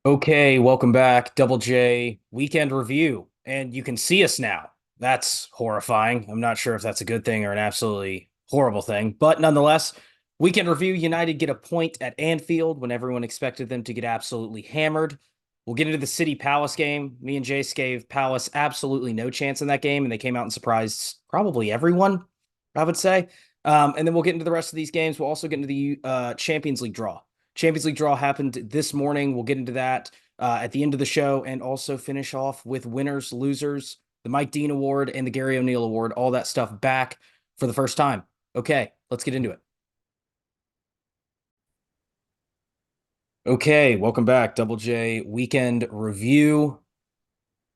Okay, welcome back. Double J weekend review. And you can see us now. That's horrifying. I'm not sure if that's a good thing or an absolutely horrible thing, but nonetheless, weekend review. United get a point at Anfield when everyone expected them to get absolutely hammered. We'll get into the City Palace game. Me and Jace gave Palace absolutely no chance in that game, and they came out and surprised probably everyone, I would say. And then we'll get into the rest of these games. We'll also get into the Champions League draw. Champions League draw happened this morning. We'll get into that at the end of the show and also finish off with winners, losers, the Mike Dean Award and the Gary O'Neill Award, all that stuff back for the first time. Okay, let's get into it. Okay, welcome back. Double J weekend review.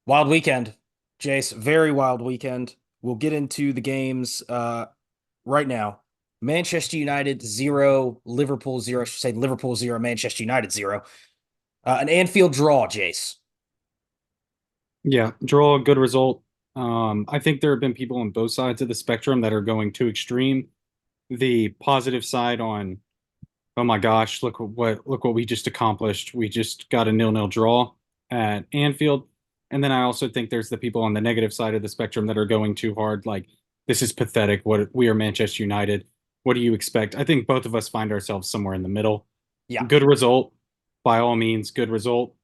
Wild weekend, Jace. Very wild weekend. We'll get into the games right now. Manchester United 0, Liverpool 0. I should say Liverpool 0, Manchester United 0. An Anfield draw, Jace. Yeah, draw, good result. I think there have been people on both sides of the spectrum that are going too extreme. The positive side on, oh my gosh, look what we just accomplished. We just got a nil-nil draw at Anfield. And then I also think there's the people on the negative side of the spectrum that are going too hard, like this is pathetic. What we are Manchester United. What do you expect? I think both of us find ourselves somewhere in the middle. Yeah. Good result, by all means, good result.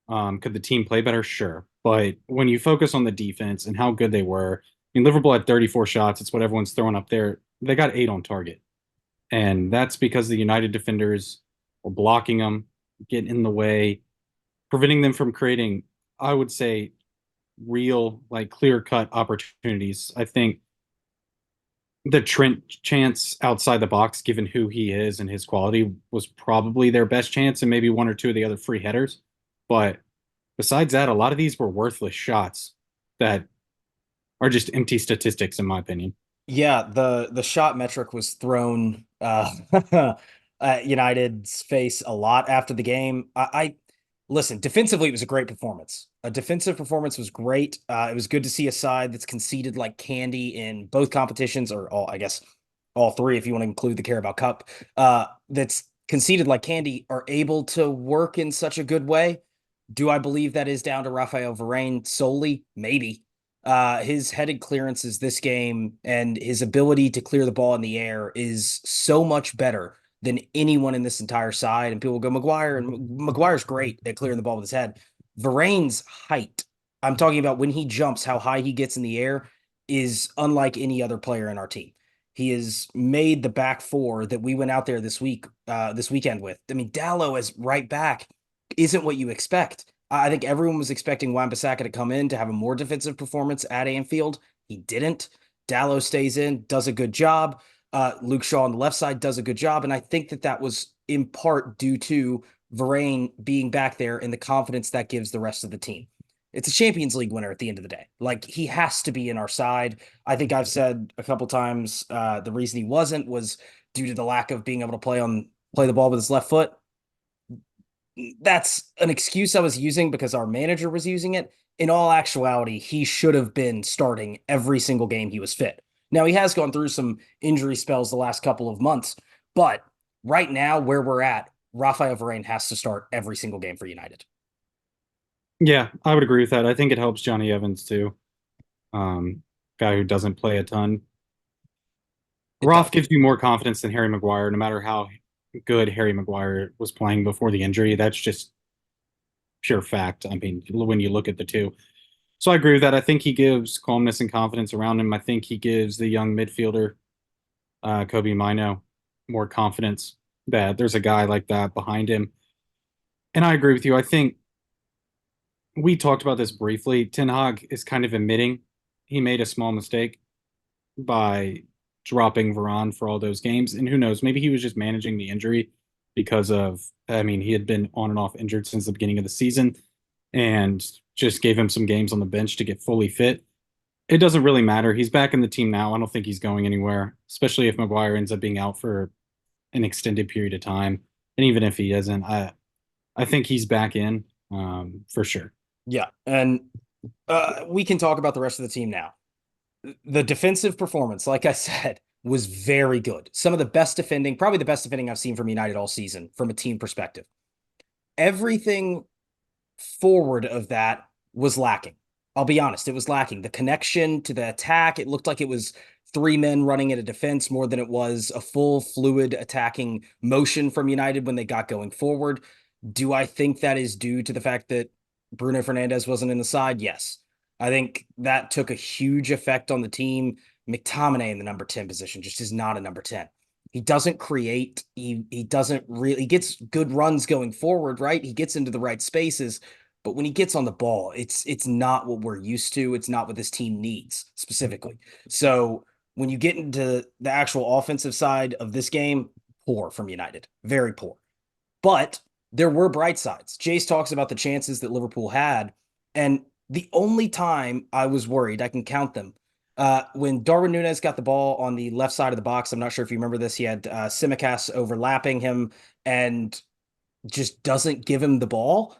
Could the team play better? Sure. But when you focus on the defense and how good they were, I mean, Liverpool had 34 shots. It's what everyone's throwing up there. They got 8 on target. And that's because the United defenders were blocking them, getting in the way, preventing them from creating, I would say, real, like clear cut opportunities. I think the Trent chance outside the box, given who he is and his quality, was probably their best chance, and maybe one or two of the other free headers. But besides that, a lot of these were worthless shots that are just empty statistics, in my opinion. Yeah, the shot metric was thrown at United's face a lot after the game. I listen, defensively it was a great performance. A defensive performance was great. It was good to see a side that's conceded like candy in both competitions, or all I guess all three if you want to include the Carabao Cup. That's conceded like candy are able to work in such a good way. Do I believe that is down to Rafael Varane solely? Maybe. His headed clearances this game and his ability to clear the ball in the air is so much better than anyone in this entire side. And people go, Maguire, and Maguire's great at clearing the ball with his head. Varane's height, I'm talking about when he jumps, how high he gets in the air is unlike any other player in our team. He has made the back four that we went out there this weekend with. I mean, Dallo as right back isn't what you expect. I think everyone was expecting Wan-Bissaka to come in to have a more defensive performance at Anfield. He didn't. Dallo stays in, does a good job. Luke Shaw on the left side does a good job. And I think that was in part due to Varane being back there and the confidence that gives the rest of the team. It's a Champions League winner at the end of the day. Like he has to be in our side. I think I've said a couple times the reason he wasn't was due to the lack of being able to play the ball with his left foot. That's an excuse I was using because our manager was using it. In all actuality, he should have been starting every single game he was fit. Now, he has gone through some injury spells the last couple of months, but right now, where we're at, Rafael Varane has to start every single game for United. Yeah, I would agree with that. I think it helps Johnny Evans too, um, guy who doesn't play a ton. It Roth does. gives you more confidence than Harry Maguire, no matter how good Harry Maguire was playing before the injury. That's just pure fact. I mean, when you look at the two. So I agree with that. I think he gives calmness and confidence around him. I think he gives the young midfielder Kobe Mino more confidence that there's a guy like that behind him. And I agree with you. I think we talked about this briefly. Ten Hag is kind of admitting he made a small mistake by dropping Varane for all those games. And who knows, maybe he was just managing the injury because of, I mean, he had been on and off injured since the beginning of the season and just gave him some games on the bench to get fully fit. It doesn't really matter. He's back in the team now. I don't think he's going anywhere, especially if Maguire ends up being out for an extended period of time. And even if he isn't, I think he's back in for sure. Yeah. And we can talk about the rest of the team now. The defensive performance, like I said, was very good. Some of the best defending, probably the best defending I've seen from United all season from a team perspective. Everything forward of that was lacking. I'll be honest, it was lacking. The connection to the attack, it looked like it was three men running at a defense more than it was a full fluid attacking motion from United when they got going forward. Do I think that is due to the fact that Bruno Fernandes wasn't in the side? Yes. I think that took a huge effect on the team. McTominay in the number 10 position just is not a number 10. He doesn't create. He doesn't really, he gets good runs going forward, right? He gets into the right spaces, but when he gets on the ball, it's not what we're used to. It's not what this team needs specifically. So when you get into the actual offensive side of this game, poor from United, very poor. But there were bright sides. Jace talks about the chances that Liverpool had, and the only time I was worried, I can count them. When Darwin Nunez got the ball on the left side of the box, I'm not sure if you remember this. He had Simicast overlapping him and just doesn't give him the ball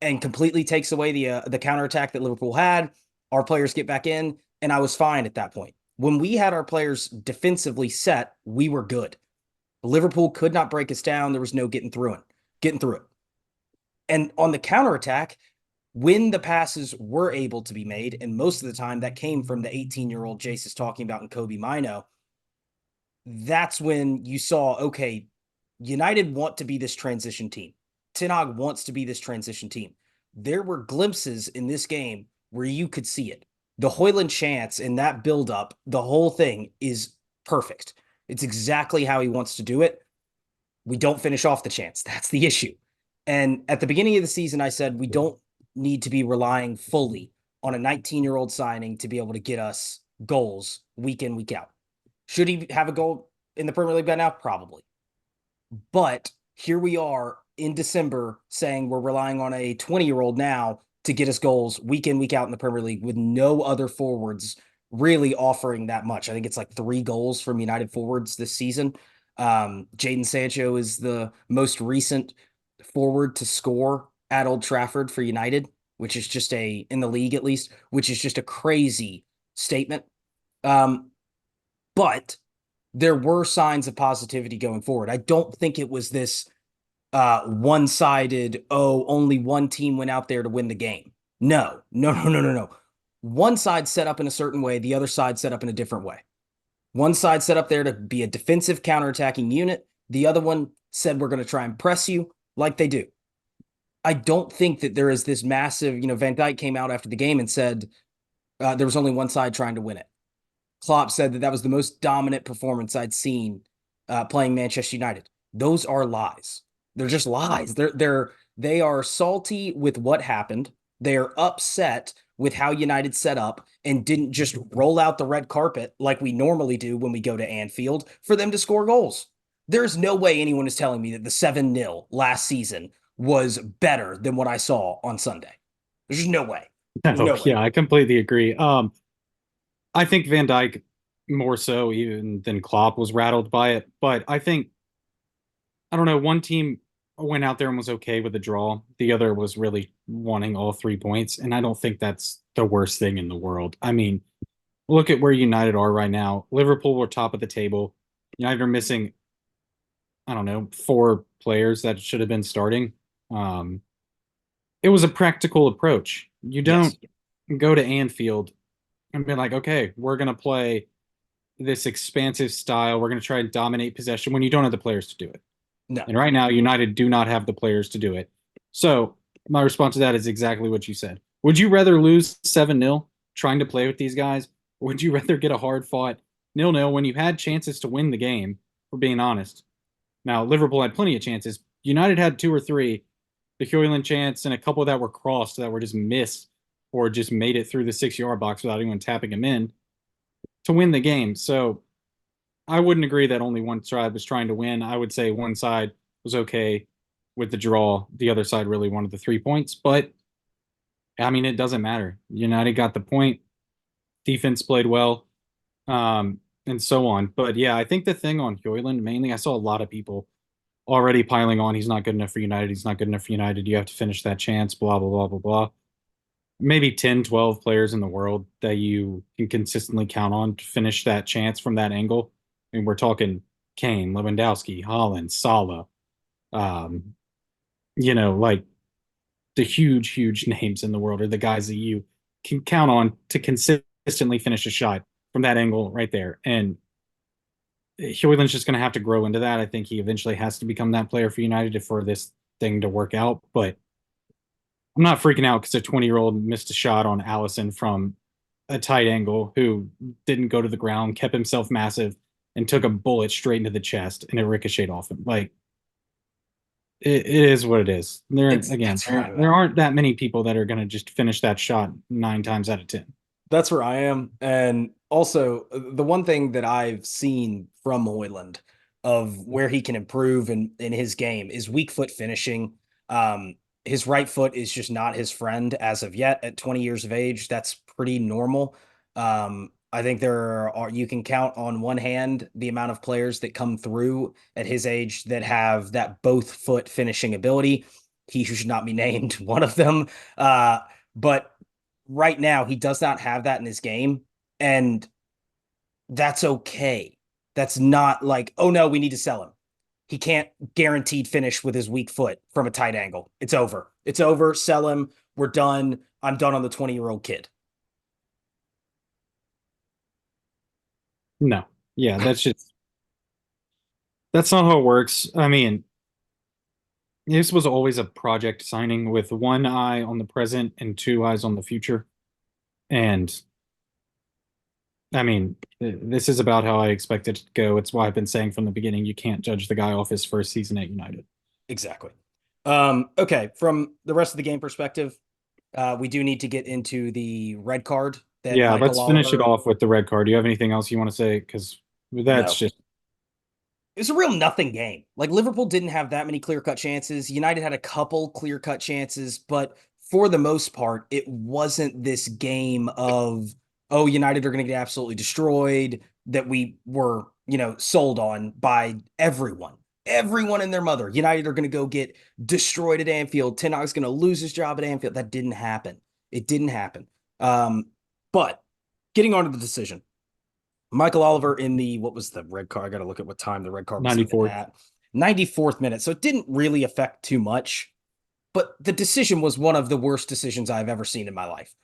and completely takes away the counterattack that Liverpool had. Our players get back in, and I was fine at that point. When we had our players defensively set, we were good. Liverpool could not break us down. There was no getting through it. And on the counterattack, when the passes were able to be made, and most of the time that came from the 18-year-old Jace is talking about in Kobe Mino, that's when you saw, okay, United want to be this transition team. Ten Hag wants to be this transition team. There were glimpses in this game where you could see it. The Hoyland chance in that buildup, the whole thing is perfect. It's exactly how he wants to do it. We don't finish off the chance. That's the issue. And at the beginning of the season, I said we don't need to be relying fully on a 19-year-old signing to be able to get us goals week in, week out. Should he have a goal in the Premier League by now? Probably. But here we are in December saying we're relying on a 20-year-old now to get us goals week in, week out in the Premier League with no other forwards really offering that much. I think it's like 3 goals from United forwards this season. Jadon Sancho is the most recent forward to score at Old Trafford for United, which is just in the league at least, which is just a crazy statement. Um, but there were signs of positivity going forward. I don't think it was this one-sided, oh, only one team went out there to win the game. No, no, no, no, no, no. One side set up in a certain way, the other side set up in a different way. One side set up there to be a defensive counterattacking unit. The other one said we're going to try and press you like they do. I don't think that there is this massive, Van Dijk came out after the game and said there was only one side trying to win it. Klopp said that was the most dominant performance I'd seen playing Manchester United. Those are lies. They're just lies. They are salty with what happened. They are upset with how United set up and didn't just roll out the red carpet like we normally do when we go to Anfield for them to score goals. There's no way anyone is telling me that the 7-0 last season was better than what I saw on Sunday. There's just no way. There's Oh, no way. yeah, I completely agree. I think Van Dijk more so even than Klopp was rattled by it, but I think I don't know, one team went out there and was okay with the draw. The other was really wanting all 3 points, and I don't think that's the worst thing in the world. I mean, look at where United are right now. Liverpool were top of the table. United are missing, I don't know, 4 players that should have been starting. Um, it was a practical approach. You don't Yes. go to Anfield and be like, okay, we're going to play this expansive style. We're going to try and dominate possession when you don't have the players to do it. No. And right now, United do not have the players to do it. So my response to that is exactly what you said. Would you rather lose 7-0 trying to play with these guys? Or would you rather get a hard fought 0-0 when you had chances to win the game, for being honest? Now, Liverpool had plenty of chances. United had 2 or 3. The Hoyland chance and a couple that were crossed that were just missed or just made it through the 6-yard box without anyone tapping them in to win the game. So I wouldn't agree that only one side was trying to win. I would say one side was okay with the draw. The other side really wanted the 3 points. But I mean, it doesn't matter. United got the point. Defense played well, and so on. But yeah, I think the thing on Hoyland mainly, I saw a lot of people already piling on. He's not good enough for United. He's not good enough for United. You have to finish that chance. Blah blah blah blah blah. Maybe 10, 12 players in the world that you can consistently count on to finish that chance from that angle. I mean, we're talking Kane, Lewandowski, Holland, Salah, um, like the huge names in the world are the guys that you can count on to consistently finish a shot from that angle right there. And Hoyland's just going to have to grow into that. I think he eventually has to become that player for United for this thing to work out. But I'm not freaking out because a 20-year-old missed a shot on Allison from a tight angle who didn't go to the ground, kept himself massive, and took a bullet straight into the chest, and it ricocheted off him. Like it is what it is. There It's again, that's there aren't that many people that are going to just finish that shot 9 times out of 10. That's where I am. And also, the one thing that I've seen from Hoyland of where he can improve in his game is weak foot finishing. His right foot is just not his friend as of yet at 20 years of age. That's pretty normal. I think there are, you can count on one hand the amount of players that come through at his age that have that both foot finishing ability. He should not be named one of them. But right now he does not have that in his game, and that's okay. That's not like, oh no, we need to sell him. He can't guaranteed finish with his weak foot from a tight angle. It's over. It's over. Sell him. We're done. I'm done on the 20-year-old kid. No, yeah, that's not how it works. I mean, this was always a project signing with one eye on the present and two eyes on the future. And I mean, this is about how I expect it to go. It's why I've been saying from the beginning you can't judge the guy off his first season at United. Exactly. Okay, from the rest of the game perspective, we do need to get into the red card that Yeah, Michael let's finish it Oliver. off with the red card. Do you have anything else you want to say? Because that's No, just it was a real nothing game. Like Liverpool didn't have that many clear cut chances. United had a couple clear cut chances, but for the most part, it wasn't this game of, oh, United are going to get absolutely destroyed that we were, sold on by everyone. Everyone and their mother. United are going to go get destroyed at Anfield. Ten Hag's going to lose his job at Anfield. That didn't happen. It didn't happen. But getting on to the decision. Michael Oliver in the, what was the red card? I got to look at what time the red card was even 94th. at. 94th minute. So it didn't really affect too much, but the decision was one of the worst decisions I've ever seen in my life.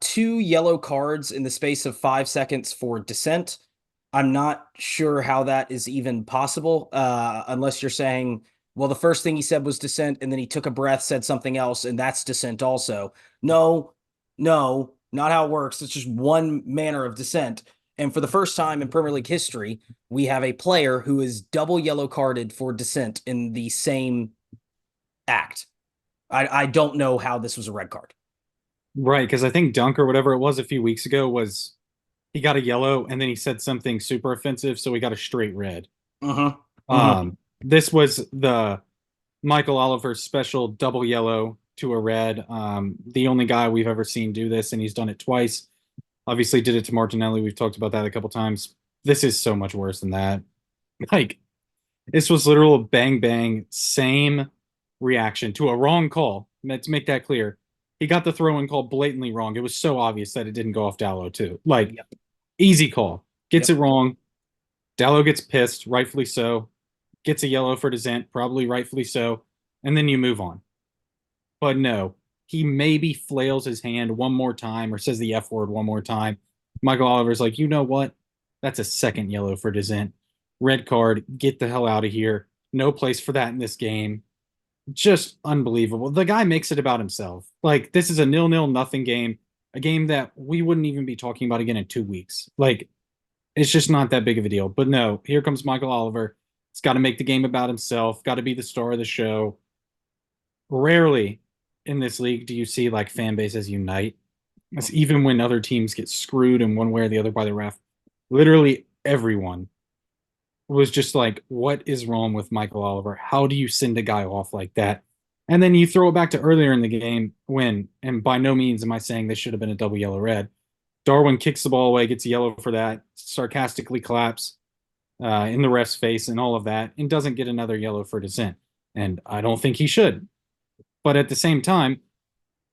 Two yellow cards in the space of 5 seconds for dissent. I'm not sure how that is even possible, unless you're saying, well, the first thing he said was dissent, and then he took a breath, said something else, and that's dissent also. No, no, not how it works. It's just one manner of dissent. And for the first time in Premier League history, we have a player who is double yellow carded for dissent in the same act. I don't know how this was a red card. Right, because I think Dunk or whatever it was a few weeks ago was he got a yellow and then he said something super offensive, so he got a straight red. Uh-huh. Uh-huh. This was the Michael Oliver special double yellow to a red. The only guy we've ever seen do this, and he's done it twice. Obviously, did it to Martinelli. We've talked about that a couple times. This is so much worse than that. Like, this was literal bang bang, same reaction to a wrong call. Let's make that clear. He got the throw in call blatantly wrong. It was so obvious that it didn't go off Dallo, too. Like, Yep. easy call. Gets Yep. it wrong. Dallo gets pissed, rightfully so. Gets a yellow for dissent, probably rightfully so. And then you move on. But no, he maybe flails his hand one more time or says the F word one more time. Michael Oliver's like, you know what? That's a second yellow for dissent. Red card. Get the hell out of here. No place for that in this game. Just unbelievable. The guy makes it about himself. Like, this is a 0-0 nothing game, a game that we wouldn't even be talking about again in 2 weeks. Like, it's just not that big of a deal. But no, here comes Michael Oliver. He's got to make the game about himself, got to be the star of the show. Rarely in this league do you see like fan bases unite. It's even when other teams get screwed in one way or the other by the ref. Literally everyone was just like, what is wrong with Michael Oliver? How do you send a guy off like that? And then you throw it back to earlier in the game when, and by no means am I saying this should have been a double yellow red. Darwin kicks the ball away, gets a yellow for that, sarcastically claps in the ref's face and all of that, and doesn't get another yellow for dissent. And I don't think he should. But at the same time,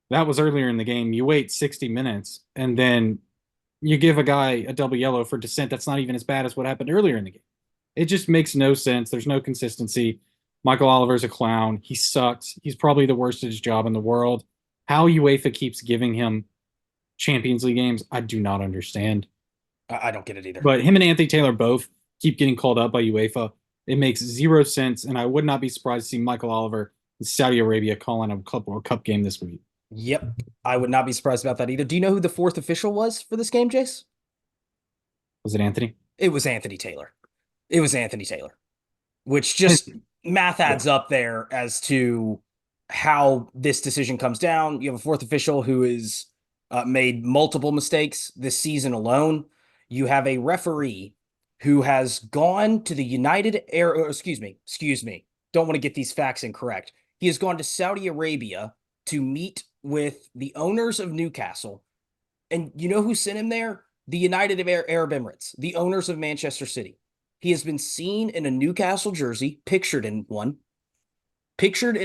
that was earlier in the game. You wait 60 minutes and then you give a guy a double yellow for dissent. That's not even as bad as what happened earlier in the game. It just makes no sense. There's no consistency. Michael Oliver's a clown. He sucks. He's probably the worst at his job in the world. How UEFA keeps giving him Champions League games, I do not understand. I don't get it either. But him and Anthony Taylor both keep getting called up by UEFA. It makes zero sense, and I would not be surprised to see Michael Oliver in Saudi Arabia calling a Club World Cup game this week. Yep. I would not be surprised about that either. Do you know who the fourth official was for this game, Jace? Was it Anthony? It was Anthony Taylor. It was Anthony Taylor, which just math Yeah. adds up there as to how this decision comes down. You have a fourth official who has made multiple mistakes this season alone. You have a referee who has gone to the United Air, excuse me, don't want to get these facts incorrect. He has gone to Saudi Arabia to meet with the owners of Newcastle. And you know who sent him there? The United Arab Emirates, the owners of Manchester City. He has been seen in a Newcastle jersey, pictured in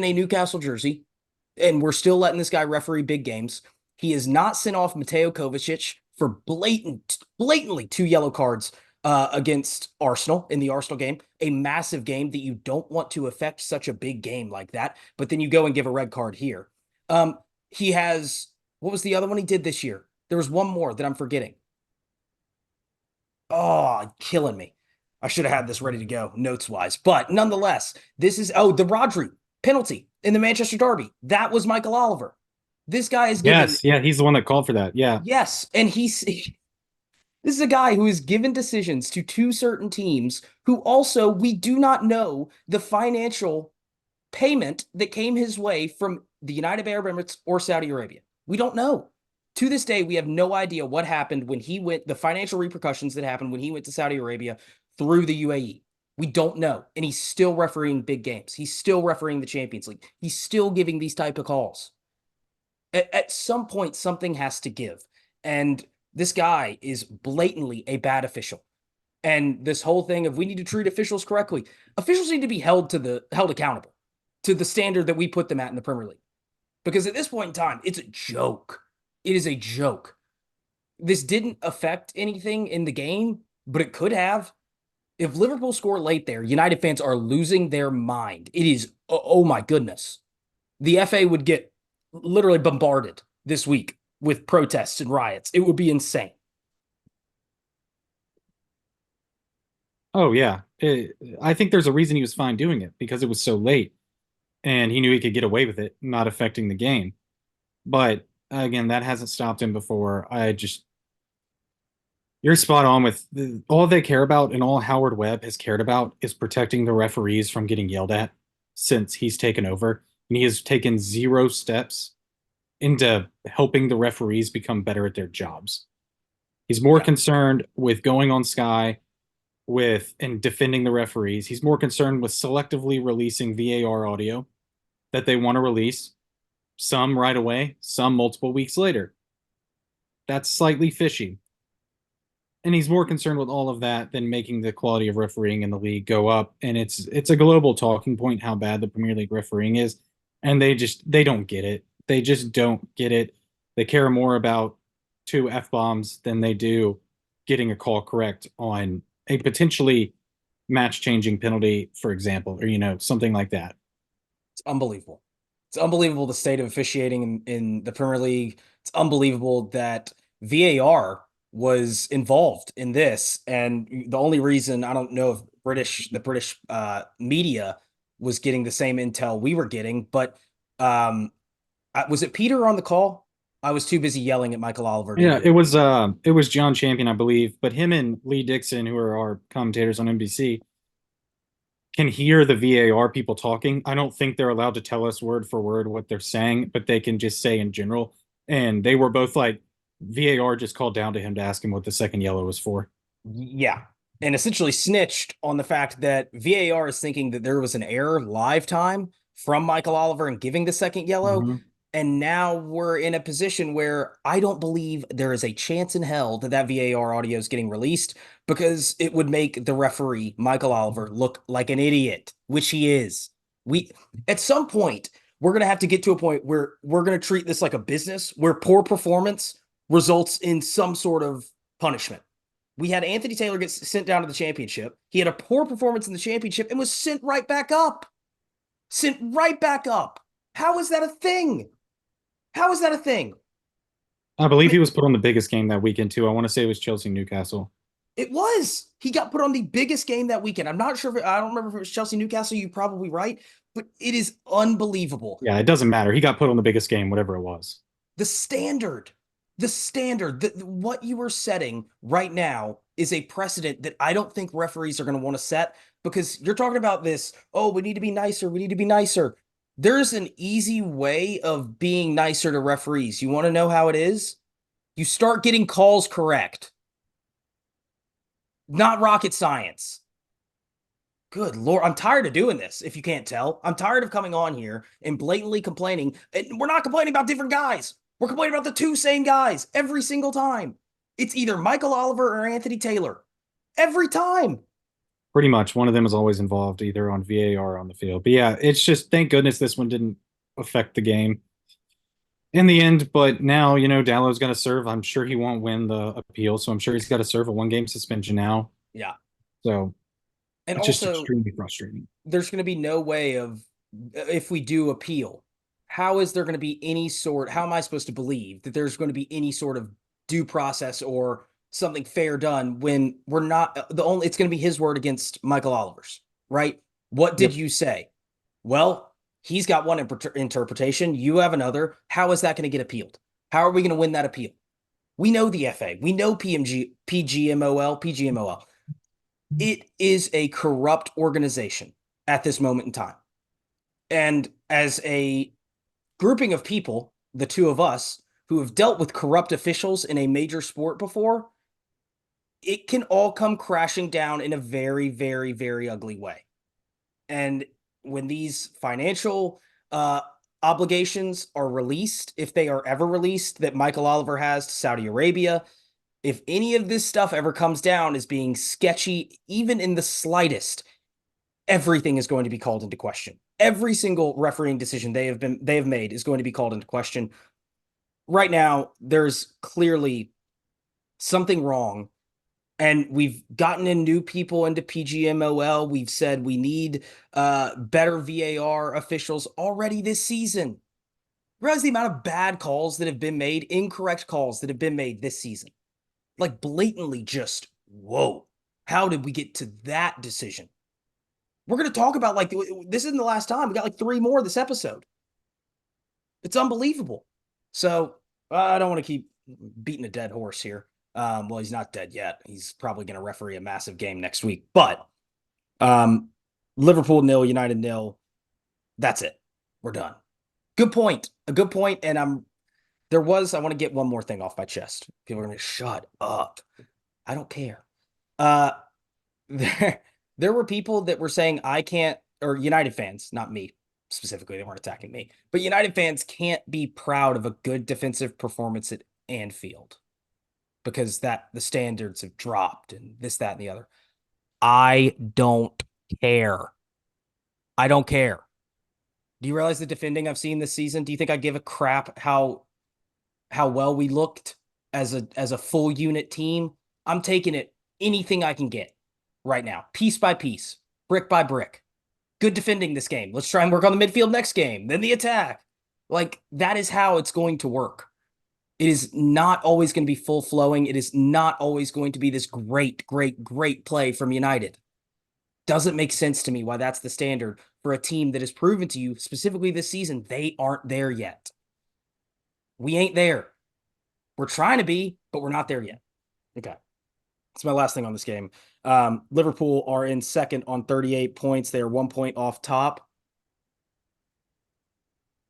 a Newcastle jersey, and we're still letting this guy referee big games. He has not sent off Mateo Kovacic for blatantly two yellow cards against Arsenal in the Arsenal game, a massive game that you don't want to affect such a big game like that. But then you go and give a red card here. He has, what was the other one he did this year? There was one more that I'm forgetting. Oh, killing me. I should have had this ready to go notes wise. But nonetheless, this is, the Rodri penalty in the Manchester Derby. That was Michael Oliver. This guy is given, Yes, yeah, he's the one that called for that. Yeah. yes. And this is a guy who has given decisions to two certain teams who also, we do not know the financial payment that came his way from the United Arab Emirates or Saudi Arabia. We don't know. To this day, we have no idea what happened when he went, the financial repercussions that happened when he went to Saudi Arabia through the UAE. We don't know. And he's still refereeing big games. He's still refereeing the Champions League. He's still giving these type of calls. At some point, something has to give. And this guy is blatantly a bad official. And this whole thing of we need to treat officials correctly. Officials need to be held accountable to the standard that we put them at in the Premier League. Because at this point in time, it's a joke. It is a joke. This didn't affect anything in the game, but it could have. If Liverpool score late there, United fans are losing their mind. It is, oh my goodness. The FA would get literally bombarded this week with protests and riots. It would be insane. Oh yeah. I think there's a reason he was fine doing it because it was so late and he knew he could get away with it, not affecting the game. But again, that hasn't stopped him before. You're spot on with all they care about and all Howard Webb has cared about is protecting the referees from getting yelled at since he's taken over. And he has taken zero steps into helping the referees become better at their jobs. He's more Yeah. concerned with going on Sky with and defending the referees. He's more concerned with selectively releasing VAR audio that they want to release, some right away, some multiple weeks later. That's slightly fishy. And he's more concerned with all of that than making the quality of refereeing in the league go up. And it's a global talking point how bad the Premier League refereeing is. And they don't get it. They just don't get it. They care more about two F bombs than they do getting a call correct on a potentially match changing penalty, for example, or something like that. It's unbelievable. It's unbelievable the state of officiating in the Premier League. It's unbelievable that VAR was involved in this. And the only reason I don't know if the British media was getting the same intel we were getting, but was it Peter on the call? I was too busy yelling at Michael Oliver to Yeah, even. it was John Champion, I believe, but him and Lee Dixon, who are our commentators on NBC, can hear the VAR people talking. I don't think they're allowed to tell us word for word what they're saying, but they can just say in general. And they were both like, VAR just called down to him to ask him what the second yellow was for. Yeah. And essentially snitched on the fact that VAR is thinking that there was an error live time from Michael Oliver and giving the second yellow. Mhm. And now we're in a position where I don't believe there is a chance in hell that VAR audio is getting released because it would make the referee, Michael Oliver, look like an idiot, which he is. We, at some point, we're going to have to get to a point where we're going to treat this like a business where poor performance results in some sort of punishment. We had Anthony Taylor get sent down to the championship. He had a poor performance in the championship and was sent right back up. sent right back up. How is that a thing? How is that a thing? I I believe mean, he was put on the biggest game that weekend too. I want to say it was Chelsea Newcastle. it was. He got put on the biggest game that weekend. I'm not sure I don't remember if it was Chelsea Newcastle. You're probably right, but it is unbelievable. Yeah, it doesn't matter. He got put on the biggest game, whatever it was. The standard, what you are setting right now is a precedent that I don't think referees are going to want to set because you're talking about this. Oh, we need to be nicer. We need to be nicer. There's an easy way of being nicer to referees. You want to know how it is? You start getting calls correct. Not rocket science. Good Lord. I'm tired of doing this, if you can't tell. I'm tired of coming on here and blatantly complaining. And we're not complaining about different guys. We're complaining about the two same guys every single time. It's either Michael Oliver or Anthony Taylor. Every time. Pretty much, one of them is always involved, either on VAR or on the field. But yeah, it's just thank goodness this one didn't affect the game in the end. But now, Dallow's got to serve. I'm sure he won't win the appeal, so I'm sure he's got to serve a 1 game suspension now. Yeah. So And it's just also, extremely frustrating. there's going to be no way of, if we do appeal, how is there going to be any sort, how am I supposed to believe that there's going to be any sort of due process or something fair done when we're not the only, it's going to be his word against Michael Oliver's, right? What did Yep. you say? Well, he's got one interpretation. You have another. How is that going to get appealed? How are we going to win that appeal? We know the FA. We know PGMOL. It is a corrupt organization at this moment in time. And as a grouping of people, the two of us who have dealt with corrupt officials in a major sport before, it can all come crashing down in a very, very, very ugly way. And when these financial obligations are released, if they are ever released, that Michael Oliver has to Saudi Arabia, if any of this stuff ever comes down as being sketchy, even in the slightest, everything is going to be called into question. Every single refereeing decision they have made is going to be called into question. Right now, there's clearly something wrong, and we've gotten in new people into PGMOL. We've said we need better VAR officials already this season. Realize the amount of bad calls that have been made, incorrect calls that have been made this season. Like blatantly just, whoa, how did we get to that decision? We're going to talk about like, this isn't the last time. We got like 3 more this episode. It's unbelievable. So I don't want to keep beating a dead horse here. Well, he's not dead yet. He's probably going to referee a massive game next week. But um, Liverpool nil, United nil. That's it. We're done. Good point. A good point. And I want to get one more thing off my chest. People are going to shut up. I don't care. Uh, there were people that were saying I can't, or United fans, not me specifically, they weren't attacking me, but United fans can't be proud of a good defensive performance at Anfield because that the standards have dropped and this, that, and the other. I don't care. I don't care. Do you realize the defending I've seen this season? Do you think I give a crap how well we looked as a full unit team? I'm taking it anything I can get right now, piece by piece, brick by brick. Good defending this game. Let's try and work on the midfield next game, then the attack. Like that is how it's going to work. It is not always going to be full flowing. It is not always going to be this great, great, great play from United. Doesn't make sense to me why that's the standard for a team that has proven to you, specifically this season, they aren't there yet. We ain't there. We're trying to be, but we're not there yet. Okay. That's my last thing on this game. Liverpool are in second on 38 points. They are 1 point off top.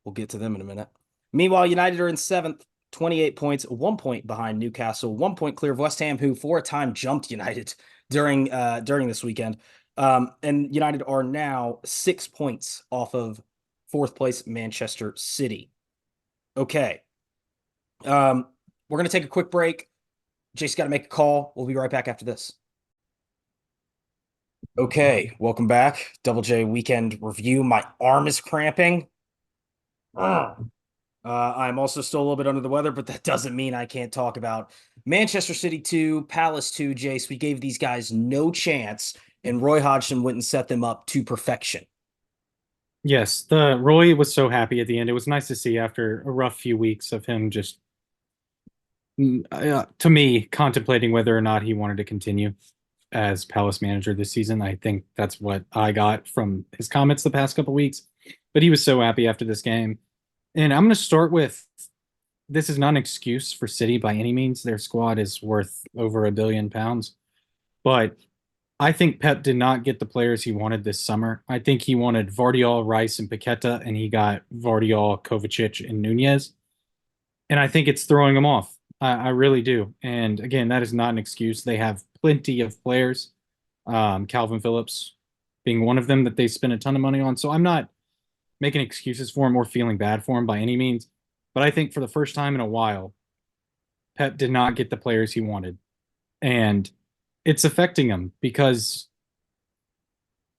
We'll get to them in a minute. Meanwhile, United are in seventh, 28 points, 1 point behind Newcastle, 1 point clear of West Ham, who for a time jumped United during this weekend. And United are now 6 points off of fourth place Manchester City. Okay. We're going to take a quick break. Jasce got to make a call. We'll be right back after this. Okay, welcome back. Double J weekend review. My arm is cramping. I'm also still a little bit under the weather, but that doesn't mean I can't talk about Manchester City 2, Palace 2, Jace. We gave these guys no chance, and Roy Hodgson went and set them up to perfection. Yes, the Roy was so happy at the end. It was nice to see after a rough few weeks of him just, to me, contemplating whether or not he wanted to continue as Palace manager this season. I think that's what I got from his comments the past couple weeks. But he was so happy after this game. And I'm going to start with this is not an excuse for City by any means. Their squad is worth over £1 billion. But I think Pep did not get the players he wanted this summer. I think he wanted Vardiol, Rice, and Paqueta, and he got Vardiol, Kovacic, and Nunez. And I think it's throwing them off. I really do. And again, that is not an excuse. They have plenty of players, Calvin Phillips being one of them that they spent a ton of money on. So I'm not making excuses for him or feeling bad for him by any means. But I think for the first time in a while, Pep did not get the players he wanted. And it's affecting him because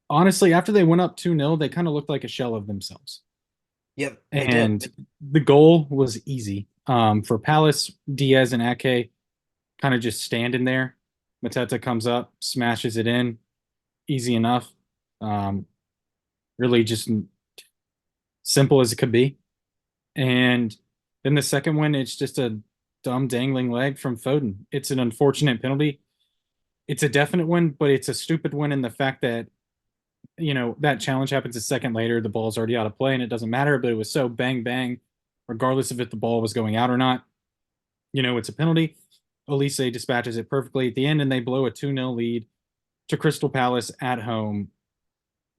honestly, after they went up 2-0, they kind of looked like a shell of themselves. Yep, they did. And the goal was easy. For Palace, Diaz and Ake kind of just standing there. Mateta comes up, smashes it in, easy enough. Um, really just simple as it could be. And then the second one, it's just a dumb dangling leg from Foden. It's an unfortunate penalty. It's a definite win, but it's a stupid win in the fact that that challenge happens a second later. The ball's already out of play, and it doesn't matter. But it was so bang bang, regardless of if the ball was going out or not. It's a penalty. Elise dispatches it perfectly at the end, and they blow a 2-0 lead to Crystal Palace at home.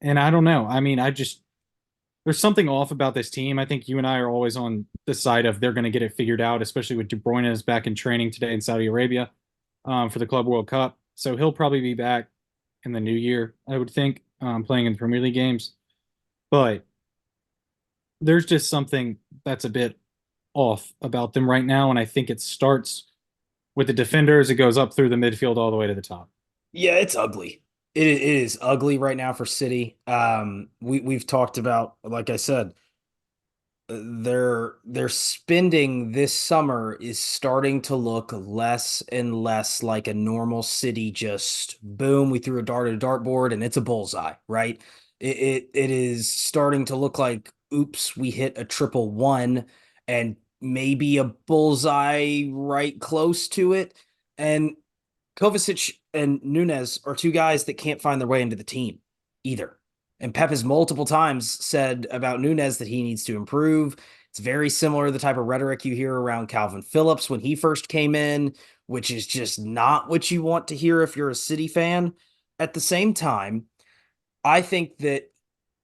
And I don't know. I mean, there's something off about this team. I think you and I are always on the side of they're going to get it figured out, especially with De Bruyne is back in training today in Saudi Arabia for the Club World Cup. So he'll probably be back in the new year, I would think, playing in the Premier League games. But there's just something that's a bit off about them right now. And I think it starts with the defenders. It goes up through the midfield all the way to the top. Yeah, it's ugly. It is ugly right now for City. We've talked about, like I said, their spending this summer is starting to look less and less like a normal City. Just boom, we threw a dart at a dartboard and it's a bullseye, right? It is starting to look like, oops, we hit a triple one and maybe a bullseye right close to it. And Kovacic and Nunez are two guys that can't find their way into the team either. And Pep has multiple times said about Nunez that he needs to improve. It's very similar to the type of rhetoric you hear around Calvin Phillips when he first came in, which is just not what you want to hear if you're a City fan. At the same time, I think that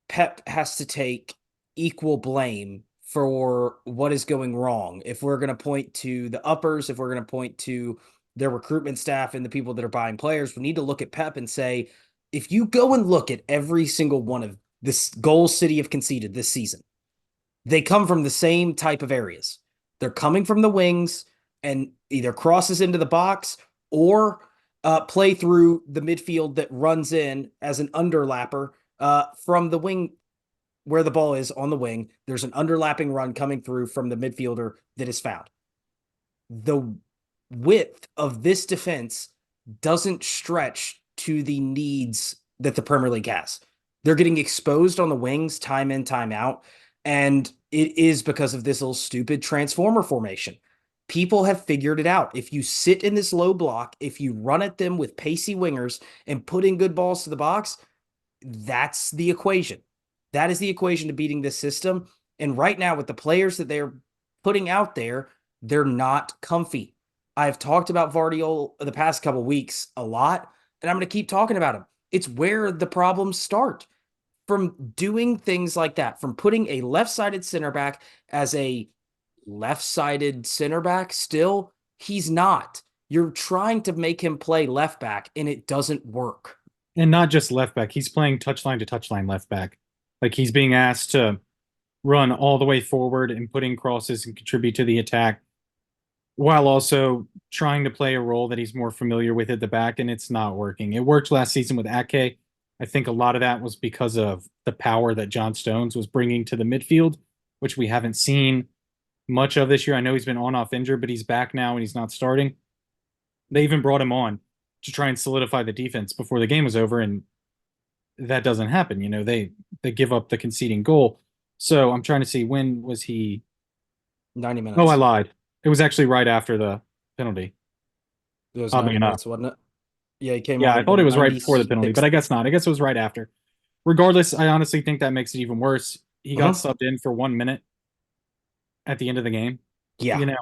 Pep has to take equal blame for what is going wrong. If we're going to point to the uppers, if we're going to point to their recruitment staff and the people that are buying players, we need to look at Pep and say, if you go and look at every single one of this goals City have conceded this season, they come from the same type of areas. They're coming from the wings and either crosses into the box or play through the midfield that runs in as an underlapper from the wing where the ball is on the wing. There's an underlapping run coming through from the midfielder that is found. The width of this defense doesn't stretch to the needs that the Premier League has. They're getting exposed on the wings time in, time out. And it is because of this little stupid transformer formation. People have figured it out. If you sit in this low block, if you run at them with pacey wingers and put in good balls to the box, that's the equation. That is the equation to beating this system. And right now, with the players that they're putting out there, they're not comfy. I've talked about Vardiol the past couple of weeks a lot, and I'm going to keep talking about him. It's where the problems start from doing things like that, from putting a left-sided center back as a left-sided center back. Still, he's not. You're trying to make him play left back, and it doesn't work. And not just left back. He's playing touchline to touchline left back. Like he's being asked to run all the way forward and putting crosses and contribute to the attack while also trying to play a role that he's more familiar with at the back, and it's not working. It worked last season with Ake. I think a lot of that was because of the power that John Stones was bringing to the midfield, which we haven't seen much of this year. I know he's been on-off injured, but he's back now and he's not starting. They even brought him on to try and solidify the defense before the game was over, and that doesn't happen. They they give up the conceding goal. So I'm trying to see when was he. 90 Oh, I minutes. lied. It was actually right after the penalty. It was Oddly 90 enough. minutes, wasn't it? Yeah, he came Yeah, on I in the thought it was right before the penalty, but 96th. I guess not. I guess it was right after. Regardless, I honestly think that makes it even worse. He got Uh-huh. subbed in for 1 minute at the end of the game. Yeah. You know,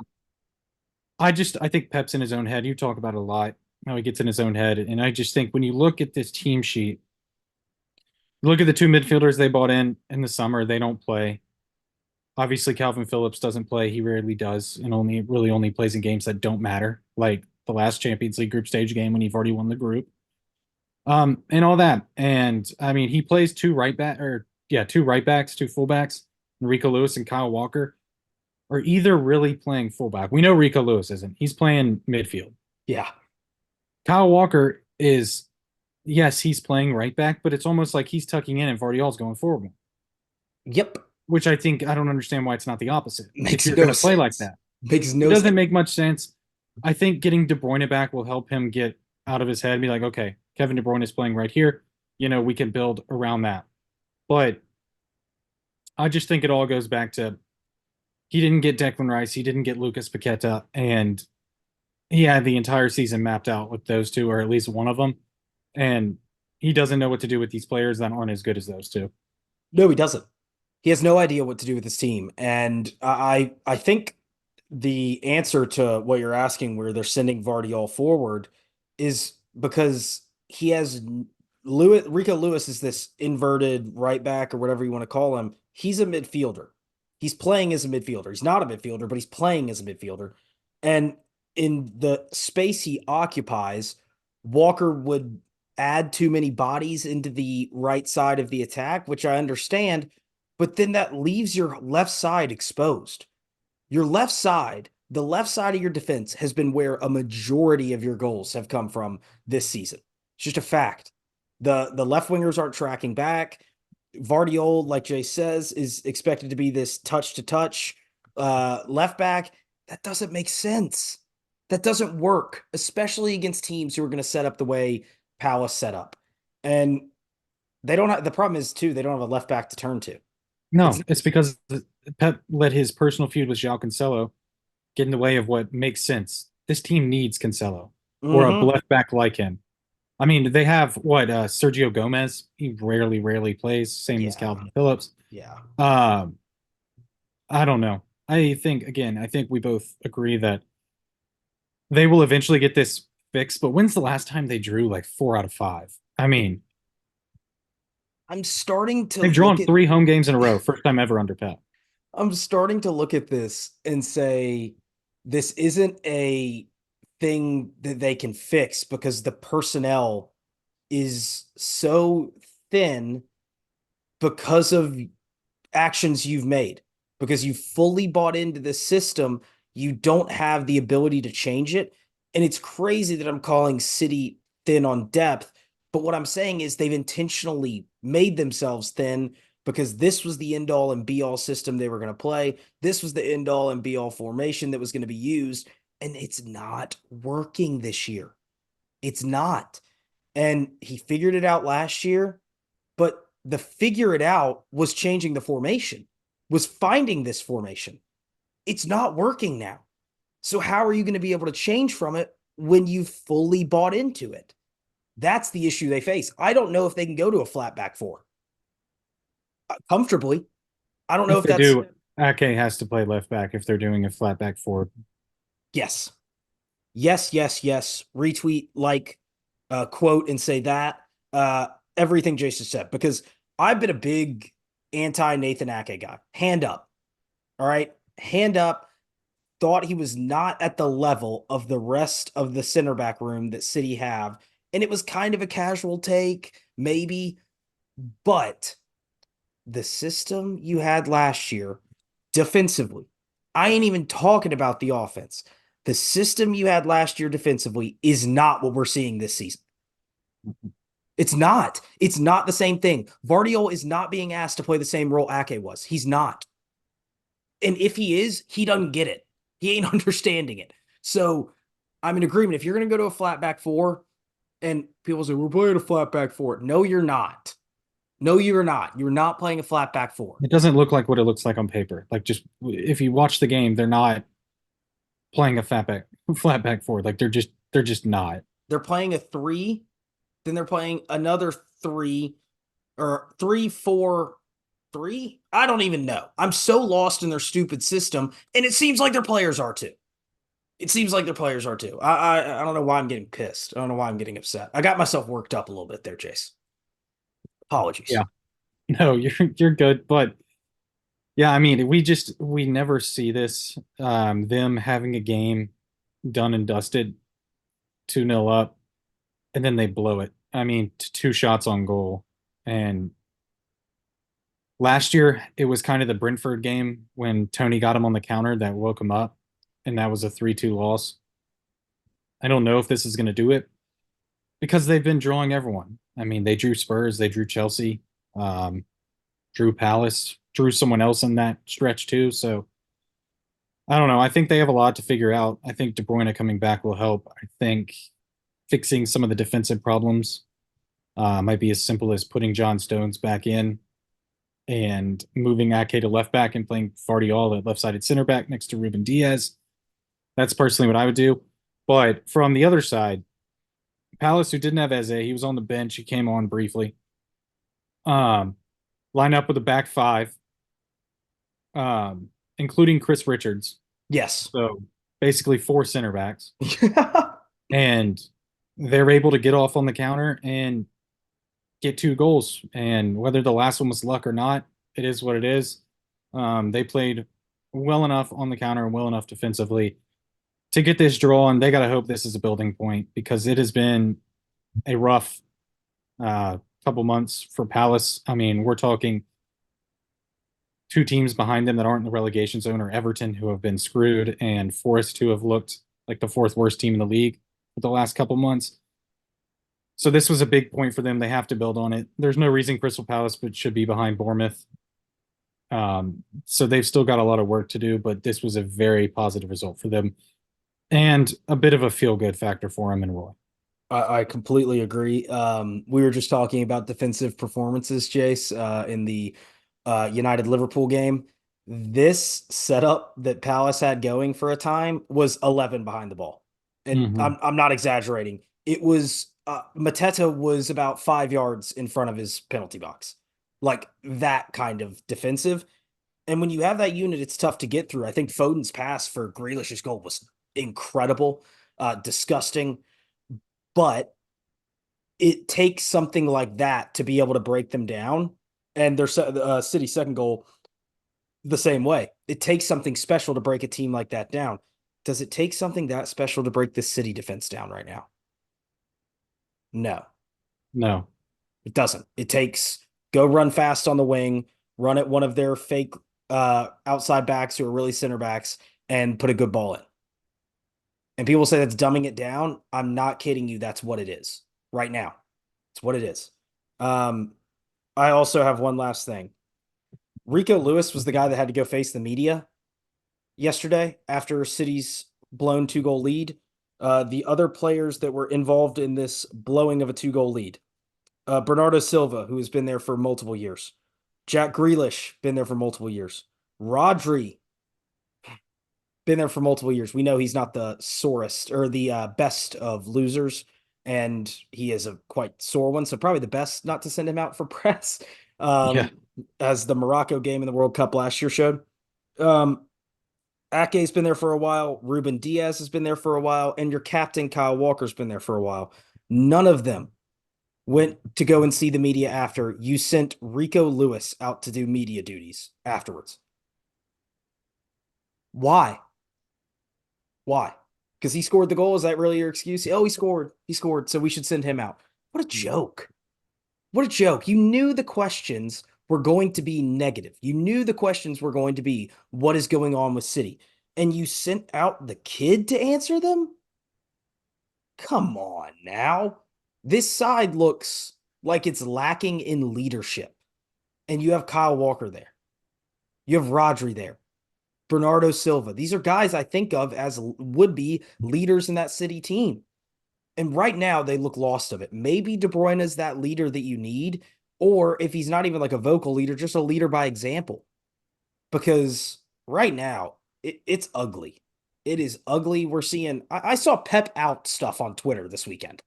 I think Pep's in his own head. You talk about it a lot, how he gets in his own head. And I just think when you look at this team sheet, look at the two midfielders they bought in the summer, they don't play. Obviously, Calvin Phillips doesn't play. He rarely does, and only plays in games that don't matter, like the last Champions League group stage game when you've already won the group. And all that. And I mean, he plays two right backs, two fullbacks. Rico Lewis and Kyle Walker are either really playing fullback. We know Rico Lewis isn't. He's playing midfield. Yeah. Kyle Walker is, yes, he's playing right back, but it's almost like he's tucking in and Vardiol's going forward, Yep. which I don't understand why it's not the opposite. If Makes you're going no to play like sense. that, Makes it no doesn't sense. make much sense. I think getting De Bruyne back will help him get out of his head and be like, okay, Kevin De Bruyne is playing right here. We can build around that. But I just think it all goes back to he didn't get Declan Rice, he didn't get Lucas Paqueta, and he had the entire season mapped out with those two, or at least one of them. And he doesn't know what to do with these players that aren't as good as those two. No, he doesn't. He has no idea what to do with his team. And I think the answer to what you're asking, where they're sending Vardiol forward, is because he has Rico Lewis is this inverted right back or whatever you want to call him. He's a midfielder. He's playing as a midfielder. He's not a midfielder, but he's playing as a midfielder. And in the space he occupies, Walker would add too many bodies into the right side of the attack, which I understand, but then that leaves your left side exposed. Your left side, the left side of your defense has been where a majority of your goals have come from this season. It's just a fact. The left wingers aren't tracking back. Vardiol, like Jay says, is expected to be this touch to touch left back. That doesn't make sense. That doesn't work, especially against teams who are going to set up the way Palace set up. And they don't have the problem is too, they don't have a left back to turn to. It's No, it's because Pep let his personal feud with João Cancelo get in the way of what makes sense. This team needs Cancelo or a mm-hmm. left back like him. I mean, they have Sergio Gomez. He rarely plays. Same as Yeah. Calvin Phillips. Yeah. Um, I don't know. I think we both agree that they will eventually get this fixed. But when's the last time they drew like 4 out of 5? I mean, I'm starting to they've look drawn at 3 home games in a row, first time ever under Pep. I'm starting to look at this and say this isn't a thing that they can fix because the personnel is so thin because of actions you've made. Because you fully bought into this system, you don't have the ability to change it. And it's crazy that I'm calling City thin on depth. But what I'm saying is they've intentionally made themselves thin because this was the end all and be all system they were going to play. This was the end all and be all formation that was going to be used. And it's not working this year. It's not. And he figured it out last year, but the figure it out was changing the formation, was finding this formation. It's not working now. So how are you going to be able to change from it when you've fully bought into it? That's the issue they face. I don't know if they can go to a flat back four comfortably. I don't know If if they that's do, Ake has to play left back if they're doing a flat back four. yes. Yes, yes, yes. Retweet, like, quote, and say that. Uh, Everything Jason said, because I've been a big anti Nathan Ake guy. Hand up. All right. Hand up. Thought he was not at the level of the rest of the center back room that City have. And it was kind of a casual take, maybe, but the system you had last year defensively, I ain't even talking about the offense. The system you had last year defensively is not what we're seeing this season. It's not. It's not the same thing. Vardiol is not being asked to play the same role Ake was. He's not. And if he is, he doesn't get it. He ain't understanding it. So I'm in agreement. If you're going to go to a flat back four and people say, we're playing a flat back four. No, you're not. No, you're not. You're not playing a flat back four. It doesn't look like what it looks like on paper. Like just if you watch the game, they're not playing a flat back forward. Like they're just not. They're playing a three, then they're playing another three or three, four, three. I don't even know. I'm so lost in their stupid system, and it seems like their players are too. It seems like their players are too. I don't know why I'm getting pissed. I don't know why I'm getting upset. I got myself worked up a little bit there, Jace. Apologies. Yeah. No, you're good, but yeah, I mean, we never see this them having a game done and dusted 2-0 up and then they blow it. I mean, two shots on goal. And last year it was kind of the Brentford game when Tony got him on the counter that woke him up and that was a 3-2 loss. I don't know if this is going to do it because they've been drawing everyone. I mean, they drew Spurs, they drew Chelsea, um, drew Palace, drew someone else in that stretch too. So I don't know. I think they have a lot to figure out. I think De Bruyne coming back will help. I think fixing some of the defensive problems might be as simple as putting John Stones back in and moving Ake to left back and playing Vardiol at left-sided center back next to Ruben Diaz. That's personally what I would do. But from the other side, Palace, who didn't have Eze, he was on the bench. He came on briefly. Um, line up with a back five, including Chris Richards. Yes. So basically four center backs. And they're able to get off on the counter and get two goals. And whether the last one was luck or not, it is what it is. They played well enough on the counter and well enough defensively to get this draw. And they got to hope this is a building point because it has been a rough couple months for Palace. I mean, we're talking two teams behind them that aren't in the relegation zone or Everton who have been screwed and Forest who have looked like the fourth worst team in the league for the last couple months. So this was a big point for them. They have to build on it. There's no reason Crystal Palace should be behind Bournemouth. So they've still got a lot of work to do, but this was a very positive result for them and a bit of a feel-good factor for him and Roy. I completely agree. We were just talking about defensive performances, Jace, in the United Liverpool game. This setup that Palace had going for a time was 11 behind the ball. And Mm-hmm. I'm not exaggerating. It was Mateta was about 5 yards in front of his penalty box. Like that kind of defensive. And when you have that unit, it's tough to get through. I think Foden's pass for Grealish's goal was incredible, disgusting, but it takes something like that to be able to break them down. And their City second goal the same way. It takes something special to break a team like that down. Does it take something that special to break this City defense down right now? No, No, it doesn't. It takes go run fast on the wing, run at one of their fake outside backs who are really center backs, and put a good ball in. And people say that's dumbing it down. I'm not kidding you. That's what it is right now. It's what it is. Um, I also have one last thing. Rico Lewis was the guy that had to go face the media yesterday after City's blown 2-goal lead. The other players that were involved in this blowing of a 2-goal lead. Bernardo Silva, who has been there for multiple years. Jack Grealish, been there for multiple years. Rodri, been there for multiple years. We know he's not the sorest or the best of losers, and he is a quite sore one. So probably the best not to send him out for press, yeah, as the Morocco game in the World Cup last year showed. Ake's been there for a while. Ruben Diaz has been there for a while, and your captain Kyle Walker's been there for a while. None of them went to go and see the media after. You sent Rico Lewis out to do media duties afterwards. Why? Why? Because he scored the goal. Is that really your excuse? Oh, he scored. He scored. So we should send him out. What a joke. What a joke. You knew the questions were going to be negative. You knew the questions were going to be what is going on with City. And you sent out the kid to answer them? Come on now. This side looks like it's lacking in leadership. And you have Kyle Walker there. You have Rodri there. Bernardo Silva. These are guys I think of as would be leaders in that City team. And right now they look lost of it. Maybe De Bruyne is that leader that you need, or if he's not even like a vocal leader, just a leader by example. Because right now it's ugly. It is ugly. We're seeing. I saw Pep out stuff on Twitter this weekend.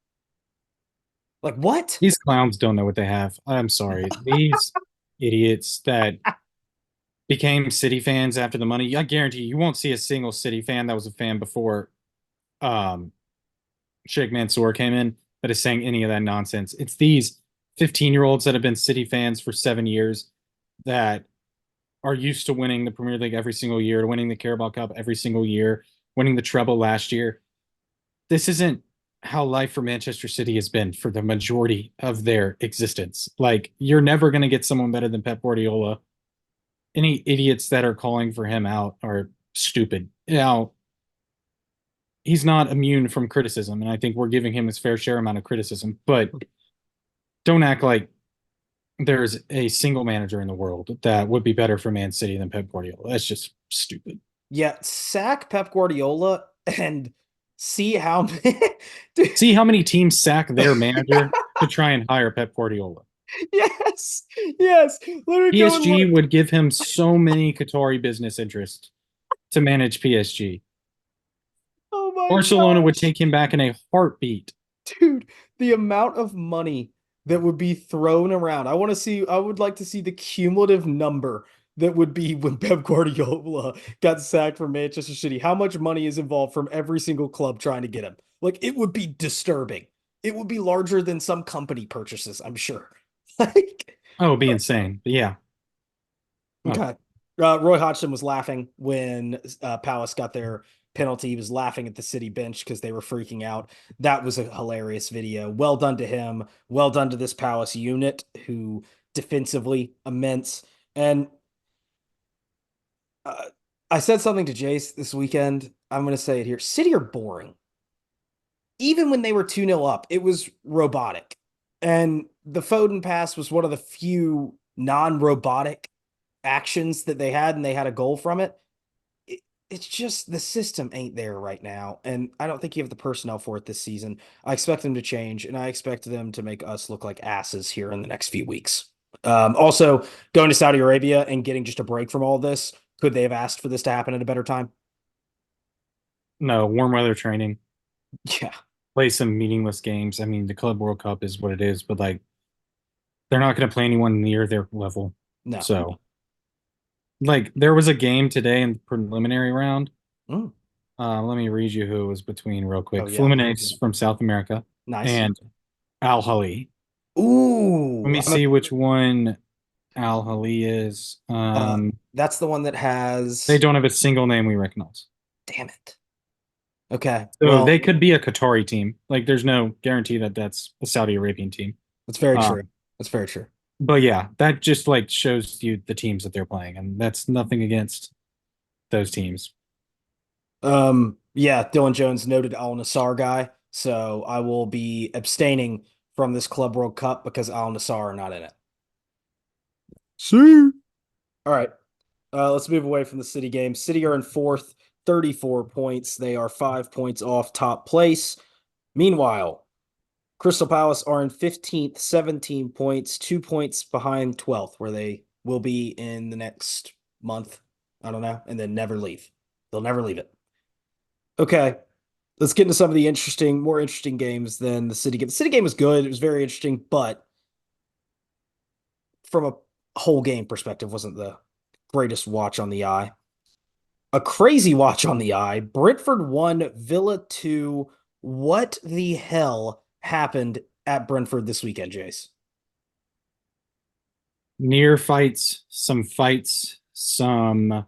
Like what? These clowns don't know what they have. I'm sorry. These idiots that became City fans after the money. I guarantee you won't see a single City fan that was a fan before um, Sheikh Mansour came in that is saying any of that nonsense. It's these 15-year-olds that have been City fans for 7 years that are used to winning the Premier League every single year, winning the Carabao Cup every single year, winning the treble last year. This isn't how life for Manchester City has been for the majority of their existence. Like, you're never going to get someone better than Pep Guardiola. Any idiots that are calling for him out are stupid. Now, he's not immune from criticism, and I think we're giving him his fair share amount of criticism, but don't act like there's a single manager in the world that would be better for Man City than Pep Guardiola. That's just stupid. Yeah, sack Pep Guardiola and see how Dude, See how many teams sack their manager to try and hire Pep Guardiola. yes, yes. Let me go and PSG look. would give him so many Qatari business interests to manage PSG. Oh my Barcelona would gosh. take him back in a heartbeat. Dude, the amount of money that would be thrown around. I would like to see the cumulative number that would be when Pep Guardiola got sacked from Manchester City. How much money is involved from every single club trying to get him? Like it would be disturbing. It would be larger than some company purchases, I'm sure. Like, Oh, it'd be insane. But yeah. Oh, okay. Roy Hodgson was laughing when Palace got their penalty. He was laughing at the City bench because they were freaking out. That was a hilarious video. Well done to him. Well done to this Palace unit who defensively immense. And uh, I said something to Jace this weekend. I'm going to say it here. City are boring. Even when they were 2-0 up, it was robotic. And the Foden pass was one of the few non-robotic actions that they had, and they had a goal from it. It's just the system ain't there right now. And I don't think you have the personnel for it this season. I expect them to change, and I expect them to make us look like asses here in the next few weeks. Also, going to Saudi Arabia and getting just a break from all this, could they have asked for this to happen at a better time? no, warm weather training. Yeah, Play some meaningless games. I mean, the Club World Cup is what it is, but like they're not going to play anyone near their level. no. So, like, there was a game today in the preliminary round. Mm. Let me read you who it was between real Oh, quick. yeah. Fluminense from South America Nice. and Al Hali. Let Ooh, me see which one Al Hali is. that's the one that They has. don't have a single name we recognize. Damn it. Okay. So Well, they could be a Qatari team. Like, there's no guarantee that that's a Saudi Arabian team. that's very Uh, true. That's very true. but yeah, that just like shows you the teams that they're playing, and that's nothing against those teams. Yeah, Dylan Jones, noted Al Nassr guy. So I will be abstaining from this Club World Cup because Al Nassr are not in it. See. All right. Let's move away from the City game. City are in fourth, 34 points. They are 5 points off top place. Meanwhile, Crystal Palace are in 15th, 17 points, 2 points behind 12th, where they will be in the next month. I don't know. And then never leave. They'll never leave it. Okay. Let's get into some of the more interesting games than the City game. The City game was good. It was very interesting, but from a whole game perspective, wasn't the greatest watch on the eye. A crazy watch on the eye. Brentford 1, Villa 2. What the hell happened at Brentford this weekend, Jace? Near fights, some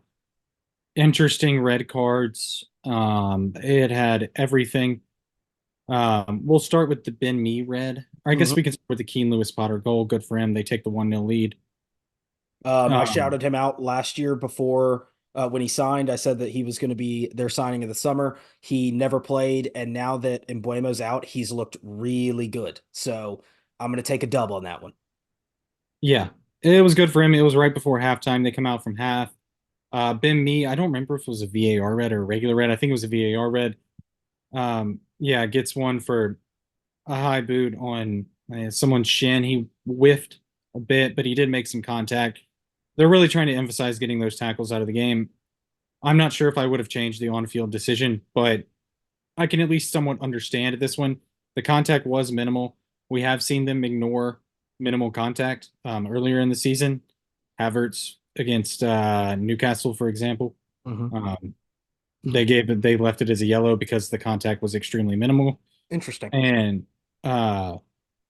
interesting red cards. It had everything. We'll start with the Ben Mee red. Or I guess Mhm. we can start with the Keen Lewis Potter goal. Good for him. They take the 1-0 lead. I Um, shouted him out last year before when he signed. I said that he was going to be their signing of the summer. He never played, and now that Embuemo's out, he's looked really good. So I'm going to take a dub on that one. yeah, it was good for him. It was right before halftime. They come out from half. Ben Mee, I don't remember if it was a VAR red or a regular red. I think it was a VAR red. Yeah, gets one for a high boot on someone's shin. He whiffed. a bit, but he did make some contact. They're really trying to emphasize getting those tackles out of the game. I'm not sure if I would have changed the on-field decision, but I can at least somewhat understand this one. The contact was minimal. We have seen them ignore minimal contact earlier in the season. Havertz against Newcastle, for example. Hmm. Um, they left it as a yellow because the contact was extremely minimal Interesting. and uh,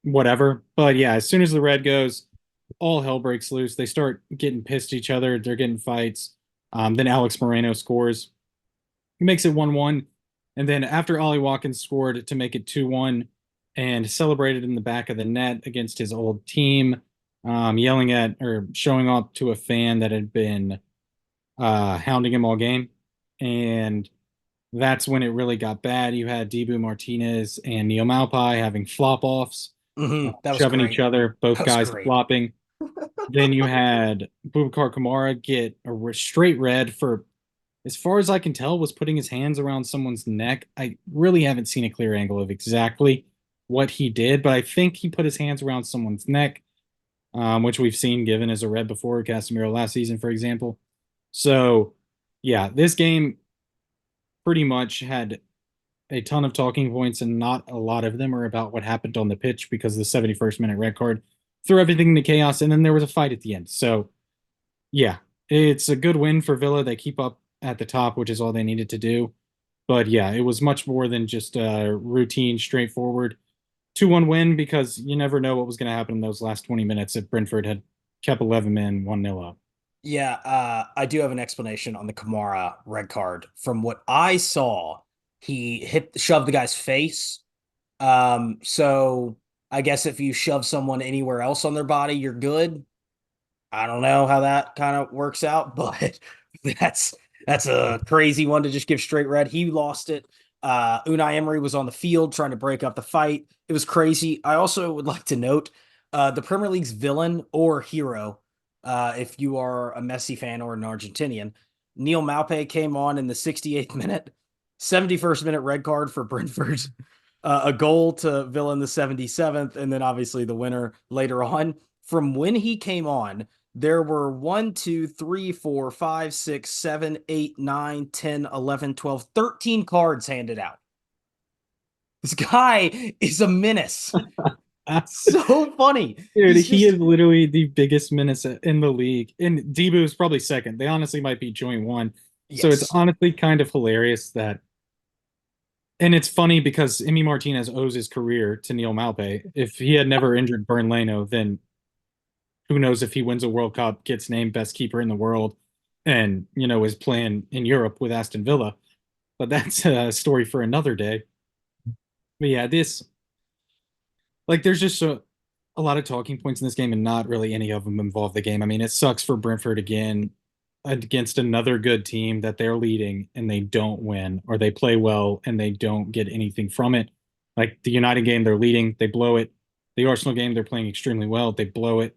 whatever. But yeah, as soon as the red goes, all hell breaks loose. They start getting pissed at each other. They're getting fights. Then Alex Moreno scores. He makes it 1-1. And then after Ollie Watkins scored to make it 2-1 and celebrated in the back of the net against his old team, yelling at or showing up to a fan that had been hounding him all game. And that's when it really got bad. You had Dibu Martinez and Neil Maupai having flop offs, That was shoving each great. other, both That was guys great. flopping. Then you had Boubacar Kamara get a straight red for, as far as I can tell, was putting his hands around someone's neck. I really haven't seen a clear angle of exactly what he did, but I think he put his hands around someone's neck, which we've seen given as a red before, Casemiro last season, for example. So, yeah, this game pretty much had a ton of talking points, and not a lot of them are about what happened on the pitch because the 71st minute red card threw everything into chaos, and then there was a fight at the end. So, yeah, it's a good win for Villa. They keep up at the top, which is all they needed to do. But yeah, it was much more than just a routine, straightforward 2-1 win because you never know what was going to happen in those last 20 minutes if Brentford had kept 11 men 1-0 up. Yeah, I do have an explanation on the Kamara red card. From what I saw, he shoved the guy's face. So I guess if you shove someone anywhere else on their body, you're good. I don't know how that kind of works out, but that's that's a crazy one to just give straight red. He lost it. Unai Emery was on the field trying to break up the fight. It was crazy. I also would like to note the Premier League's villain or hero, if you are a Messi fan or an Argentinian, Neil Maupay came on in the 68th minute, 71st minute red card for Brentford, a goal to Villa in the 77th, and then obviously the winner later on. From when he came on, there were 1, 2, 3, 4, 5, 6, 7, 8, 9, 10, 11, 12, 13 cards handed out. This guy is a menace. So funny. Dude, He's he just, is literally the biggest menace in the league. And Debo is probably second. They honestly might be joint one. So it's yes. honestly kind of hilarious that, and it's funny because Emi Martinez owes his career to Neil Maupay. If he had never injured Bern Leno, then who knows if he wins a World Cup, gets named best keeper in the world, and is playing in Europe with Aston Villa. But that's a story for another day. But yeah, this, like, there's just a lot of talking points in this game, and not really any of them involve the game. I mean, it sucks for Brentford again against another good team that they're leading and they don't win, or they play well and they don't get anything from it. Like the United game, they're leading, they blow it. The Arsenal game, they're playing extremely well, they blow it.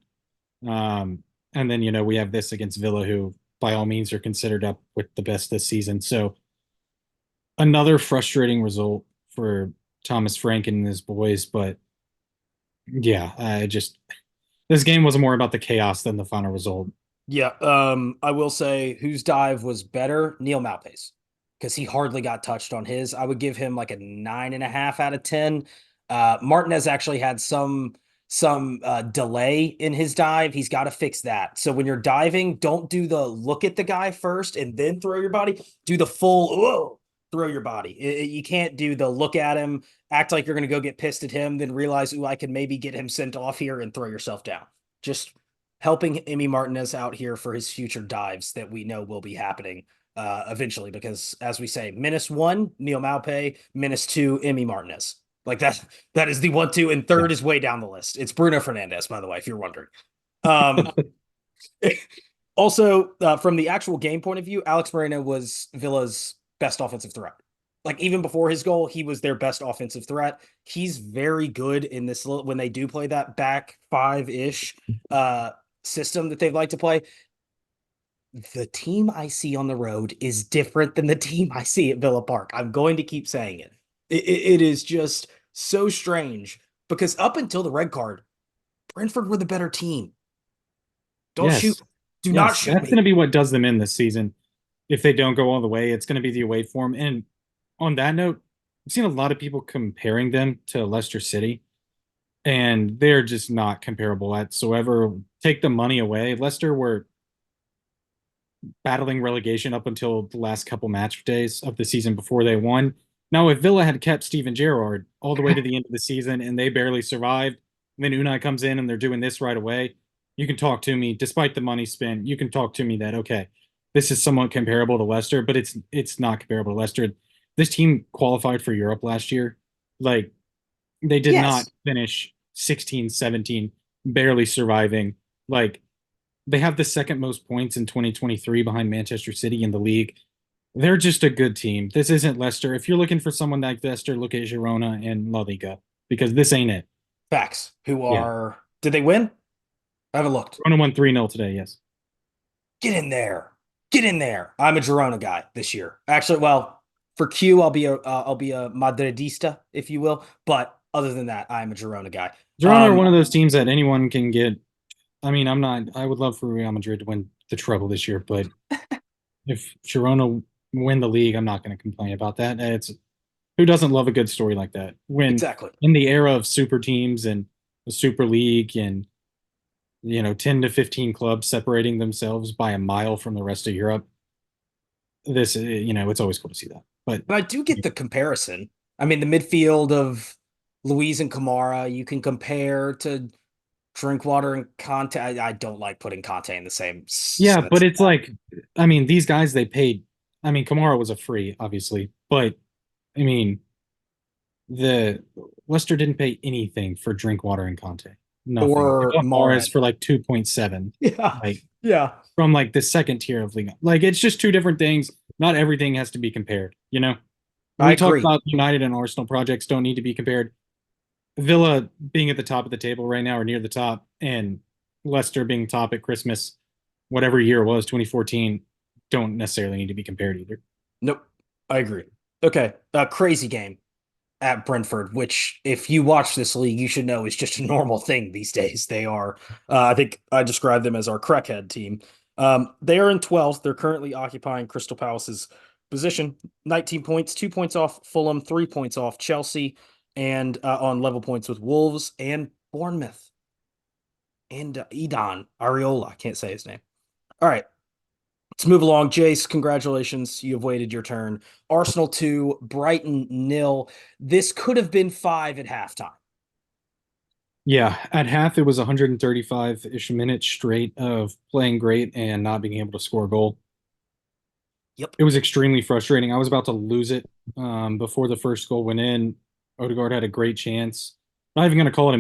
And then we have this against Villa, who by all means are considered up with the best this season. So another frustrating result for Thomas Frank and his boys, but yeah, I just this game was more about the chaos than the final result. Yeah. I will say whose dive was better, Neil Maupay's, because he hardly got touched on his. I would give him like a 9.5 out of 10. Martinez actually had some delay in his dive. He's got to fix that. So when you're diving, don't do the look at the guy first and then throw your body. Do the full whoa, throw your body. You can't do the look at him, act like you're going to go get pissed at him, then realize, ooh, I can maybe get him sent off here and throw yourself down. Just helping Emi Martinez out here for his future dives that we know will be happening eventually. Because as we say, -1, Neil Maupay, -2, Emi Martinez. Like that is the 1, 2, and Yeah. third is way down the list. It's Bruno Fernandez, by the way, if you're wondering. Um, also, from the actual game point of view, Alex Moreno was Villa's best offensive threat. Like even before his goal, he was their best offensive threat. He's very good in this when they do play that back five ish system that they'd like to play. The team I see on the road is different than the team I see at Villa Park. I'm going to keep saying it is just so strange because up until the red card, Brentford were the better team. Don't shoot. Yes. Do not Yes. shoot That's going me. to be what does them in this season. If they don't go all the way, it's going to be the away form. And on that note, I've seen a lot of people comparing them to Leicester City, and they're just not comparable whatsoever. Take the money away. Leicester were battling relegation up until the last couple match days of the season before they won. Now, if Villa had kept Steven Gerrard all the way to the end of the season and they barely survived, and then Unai comes in and they're doing this right away, you can talk to me, despite the money spent, you can talk to me that, okay, this is somewhat comparable to Leicester, but it's not comparable to Leicester. This team qualified for Europe last year. Like, they did not Yes. finish 16, 17, barely surviving. Like, they have the second most points in 2023 behind Manchester City in the league. They're just a good team. This isn't Leicester. If you're looking for someone like Leicester, look at Girona and La Liga because this ain't it. Facts. Who Yeah. are, did they win? I haven't looked. Girona won 3-0 today, yes. Get in there. Get in there. I'm a Girona guy this year. Actually, well, for Q, I'll be a Madridista, if you will. But other than that, I'm a Girona guy. Girona are one of those teams that anyone can get. I mean, I'm not, I would love for Real Madrid to win the treble this year, but if Girona win the league, I'm not going to complain about that. It's who doesn't love a good story like that? When Exactly. in the era of super teams and the Super League and 10 to 15 clubs separating themselves by a mile from the rest of Europe, it's always cool to see that. But And I do get the comparison. I mean, the midfield of Luiz and Kamara, you can compare to Drinkwater and Conte. I don't like putting Conte in the same yeah, but sentence. it's like, I mean, these guys they paid. I mean, Kamara was a free, obviously, but I mean, the Leicester didn't pay anything for Drinkwater and Conte. Nothing. They Or bought Mares Marin. for like 2.7, Yeah. like Yeah. from like the second tier of league. Like it's just two different things. Not everything has to be compared. I We talk agree. about United and Arsenal projects don't need to be compared. Villa being at the top of the table right now or near the top, and Leicester being top at Christmas, whatever year it was, 2014, don't necessarily need to be compared either. Nope. I agree. Okay. A crazy game at Brentford, which if you watch this league, you should know is just a normal thing these days. They are, I think I described them as our crackhead team. They are in 12th. They're currently occupying Crystal Palace's position, 19 points, 2 points off Fulham, 3 points off Chelsea, and on level points with Wolves and Bournemouth and Idan Ariola. I can't say his name. All right. Let's move along. Jace, congratulations. You have waited your turn. Arsenal 2, Brighton nil. This could have been 5 at halftime. Yeah, at half it was 135-ish minutes straight of playing great and not being able to score a goal. Yep. It was extremely frustrating. I was about to lose it before the first goal went in. Odegaard had a great chance. I'm not even going to call it a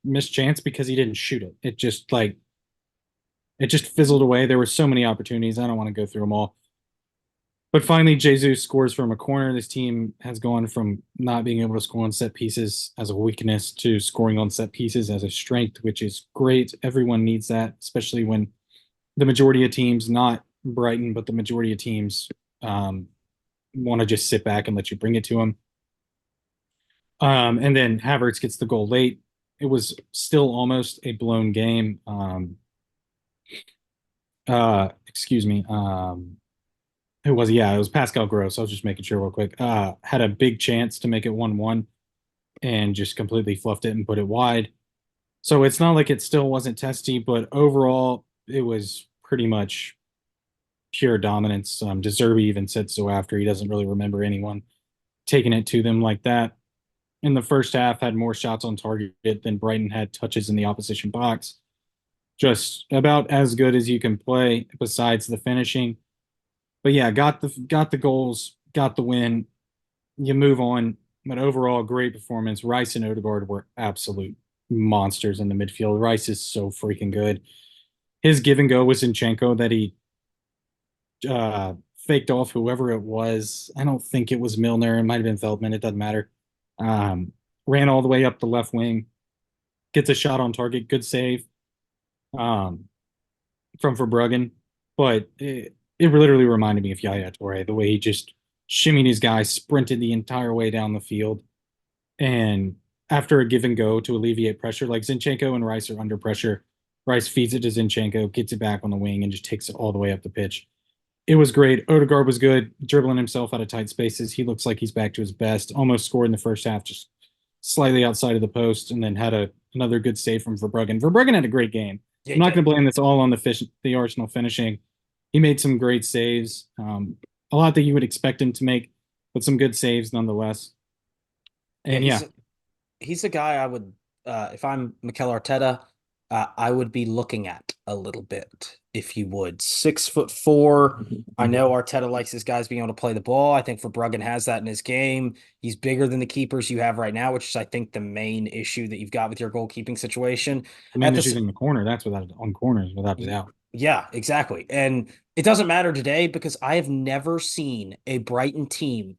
miss chance because he didn't shoot it. It just fizzled away. There were so many opportunities. I don't want to go through them all. But finally, Jesus scores from a corner. This team has gone from not being able to score on set pieces as a weakness to scoring on set pieces as a strength, which is great. Everyone needs that, especially when the majority of teams, not Brighton, but the majority of teams um, want to just sit back and let you bring it to them. And then Havertz gets the goal late. It was still almost a blown game. Excuse me. Who was he? Yeah, it was Pascal Gross. I was just making sure real quick. Had a big chance to make it 1-1 and just completely fluffed it and put it wide. So it's not like it still wasn't testy, but overall it was pretty much pure dominance. De Zerbi even said so after. He doesn't really remember anyone taking it to them like that. In the first half, had more shots on target than Brighton had touches in the opposition box. Just about as good as you can play besides the finishing. But yeah, got the goals, got the win. You move on, but overall, great performance. Rice and Odegaard were absolute monsters in the midfield. Rice is so freaking good. His give and go with Zinchenko that he faked off whoever it was. I don't think it was Milner. It might have been Feldman. It doesn't matter. Um, Ran all the way up the left wing, gets a shot on target. Good save um, from Verbruggen. But it literally reminded me of Yaya Toure, the way he just shimmied his guy, sprinted the entire way down the field, and after a give and go to alleviate pressure. Like Zinchenko and Rice are under pressure. Rice feeds it to Zinchenko, gets it back on the wing, and just takes it all the way up the pitch. It was great. Odegaard was good, dribbling himself out of tight spaces. He looks like he's back to his best. Almost scored in the first half, just slightly outside of the post, and then had another good save from Verbruggen. Verbruggen had a great game. Yeah, I'm he not did. going to blame this all on the Arsenal finishing. He made some great saves, a lot that you would expect him to make, but some good saves nonetheless. Yeah, And yeah, he's a guy I would, if I'm Mikel Arteta, I would be looking at a little bit, if you would. 6'4". I know Arteta likes his guys being able to play the ball. I think Verbruggen has that in his game. He's bigger than the keepers you have right now, which is, I think, the main issue that you've got with your goalkeeping situation. the At main issues this, in the corner. That's without on corners without a doubt. yeah, exactly. And it doesn't matter today because I have never seen a Brighton team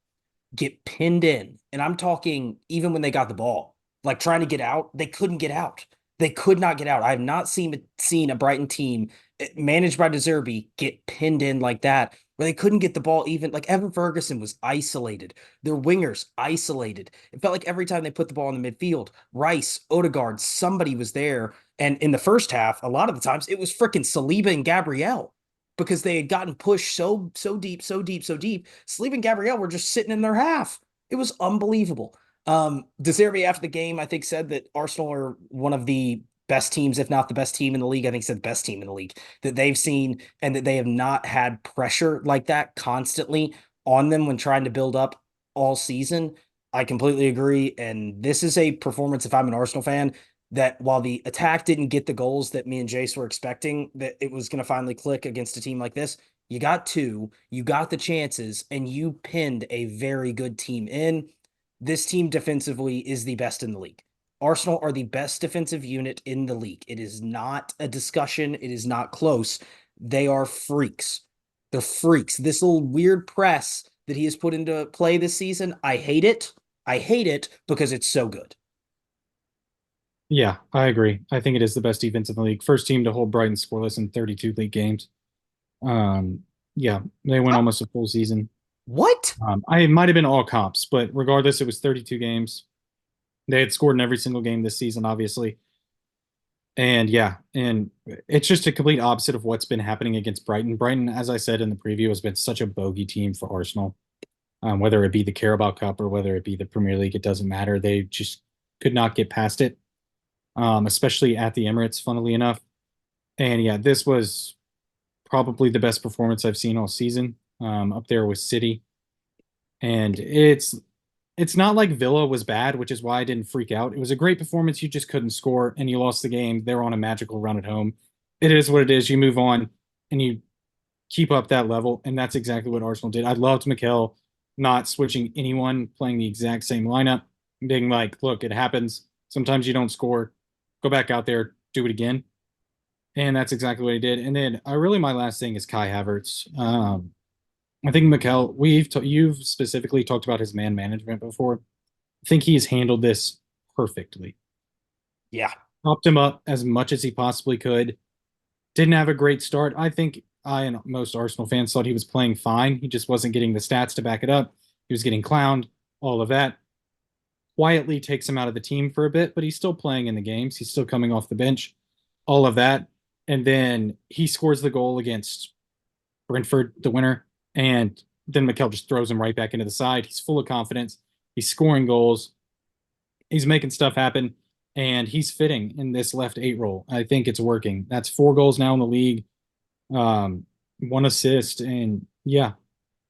get pinned in. And I'm talking even when they got the ball, like trying to get out, they couldn't get out. They could not get out. I have not seen a Brighton team managed by De Zerbi get pinned in like that, where they couldn't get the ball even. Like Evan Ferguson was isolated. Their wingers isolated. It felt like every time they put the ball in the midfield, Rice, Odegaard, somebody was there. And in the first half, a lot of the times it was freaking Saliba and Gabrielle because they had gotten pushed so deep, so deep, so deep. Sleeve and Gabrielle were just sitting in their half. It was unbelievable. De Zerbi after the game, I think, said that Arsenal are one of the best teams, if not the best team in the league. I think he said best team in the league that they've seen, and that they have not had pressure like that constantly on them when trying to build up all season. I completely agree. And this is a performance, if I'm an Arsenal fan, that while the attack didn't get the goals that me and Jace were expecting, that it was going to finally click against a team like this. You got two, you got the chances, and you pinned a very good team in. This team defensively is the best in the league. Arsenal are the best defensive unit in the league. It is not a discussion. It is not close. They are freaks. They're freaks. This little weird press that he has put into play this season, I hate it. I hate it because it's so good. Yeah, I agree. I think it is the best defense in the league. First team to hold Brighton scoreless in 32 league games. Um, yeah, they went How, almost a full season. what? I might have been all comps, but regardless, it was 32 games. They had scored in every single game this season, obviously. And yeah, and it's just a complete opposite of what's been happening against Brighton. Brighton, as I said in the preview, has been such a bogey team for Arsenal. Whether it be the Carabao Cup or whether it be the Premier League, it doesn't matter. They just could not get past it, especially at the Emirates, funnily enough. And yeah, this was probably the best performance I've seen all season, up there with City. And it's not like Villa was bad, which is why I didn't freak out. It was a great performance. You just couldn't score and you lost the game. They're on a magical run at home. It is what it is. You move on and you keep up that level. And that's exactly what Arsenal did. I loved Mikel not switching anyone, playing the exact same lineup, being like, look, it happens. Sometimes you don't score. Go back out there, do it again. And that's exactly what he did. And then really my last thing is Kai Havertz. I think Mikel, you've specifically talked about his man management before. I think he's handled this perfectly. Yeah. Propped him up as much as he possibly could. Didn't have a great start. I think I and most Arsenal fans thought he was playing fine. He just wasn't getting the stats to back it up. He was getting clowned, all of that. Quietly takes him out of the team for a bit, but he's still playing in the games. He's still coming off the bench, all of that. And then he scores the goal against Brentford, the winner. And then Mikel just throws him right back into the side. He's full of confidence. He's scoring goals. He's making stuff happen. And he's fitting in this left eight role. I think it's working. That's 4 goals now in the league, 1 assist. And yeah,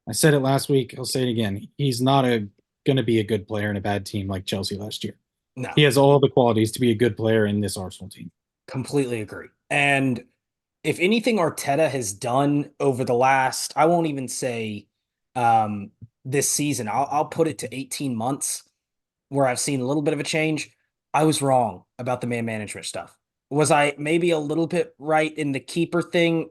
I said it last week. I'll say it again. He's not going to be a good player in a bad team like Chelsea last year. No, He has all the qualities to be a good player in this Arsenal team. completely agree. And if anything Arteta has done over the last, I won't even say um this season, I'll put it to 18 months where I've seen a little bit of a change. I was wrong about the man management stuff. Was I maybe a little bit right in the keeper thing?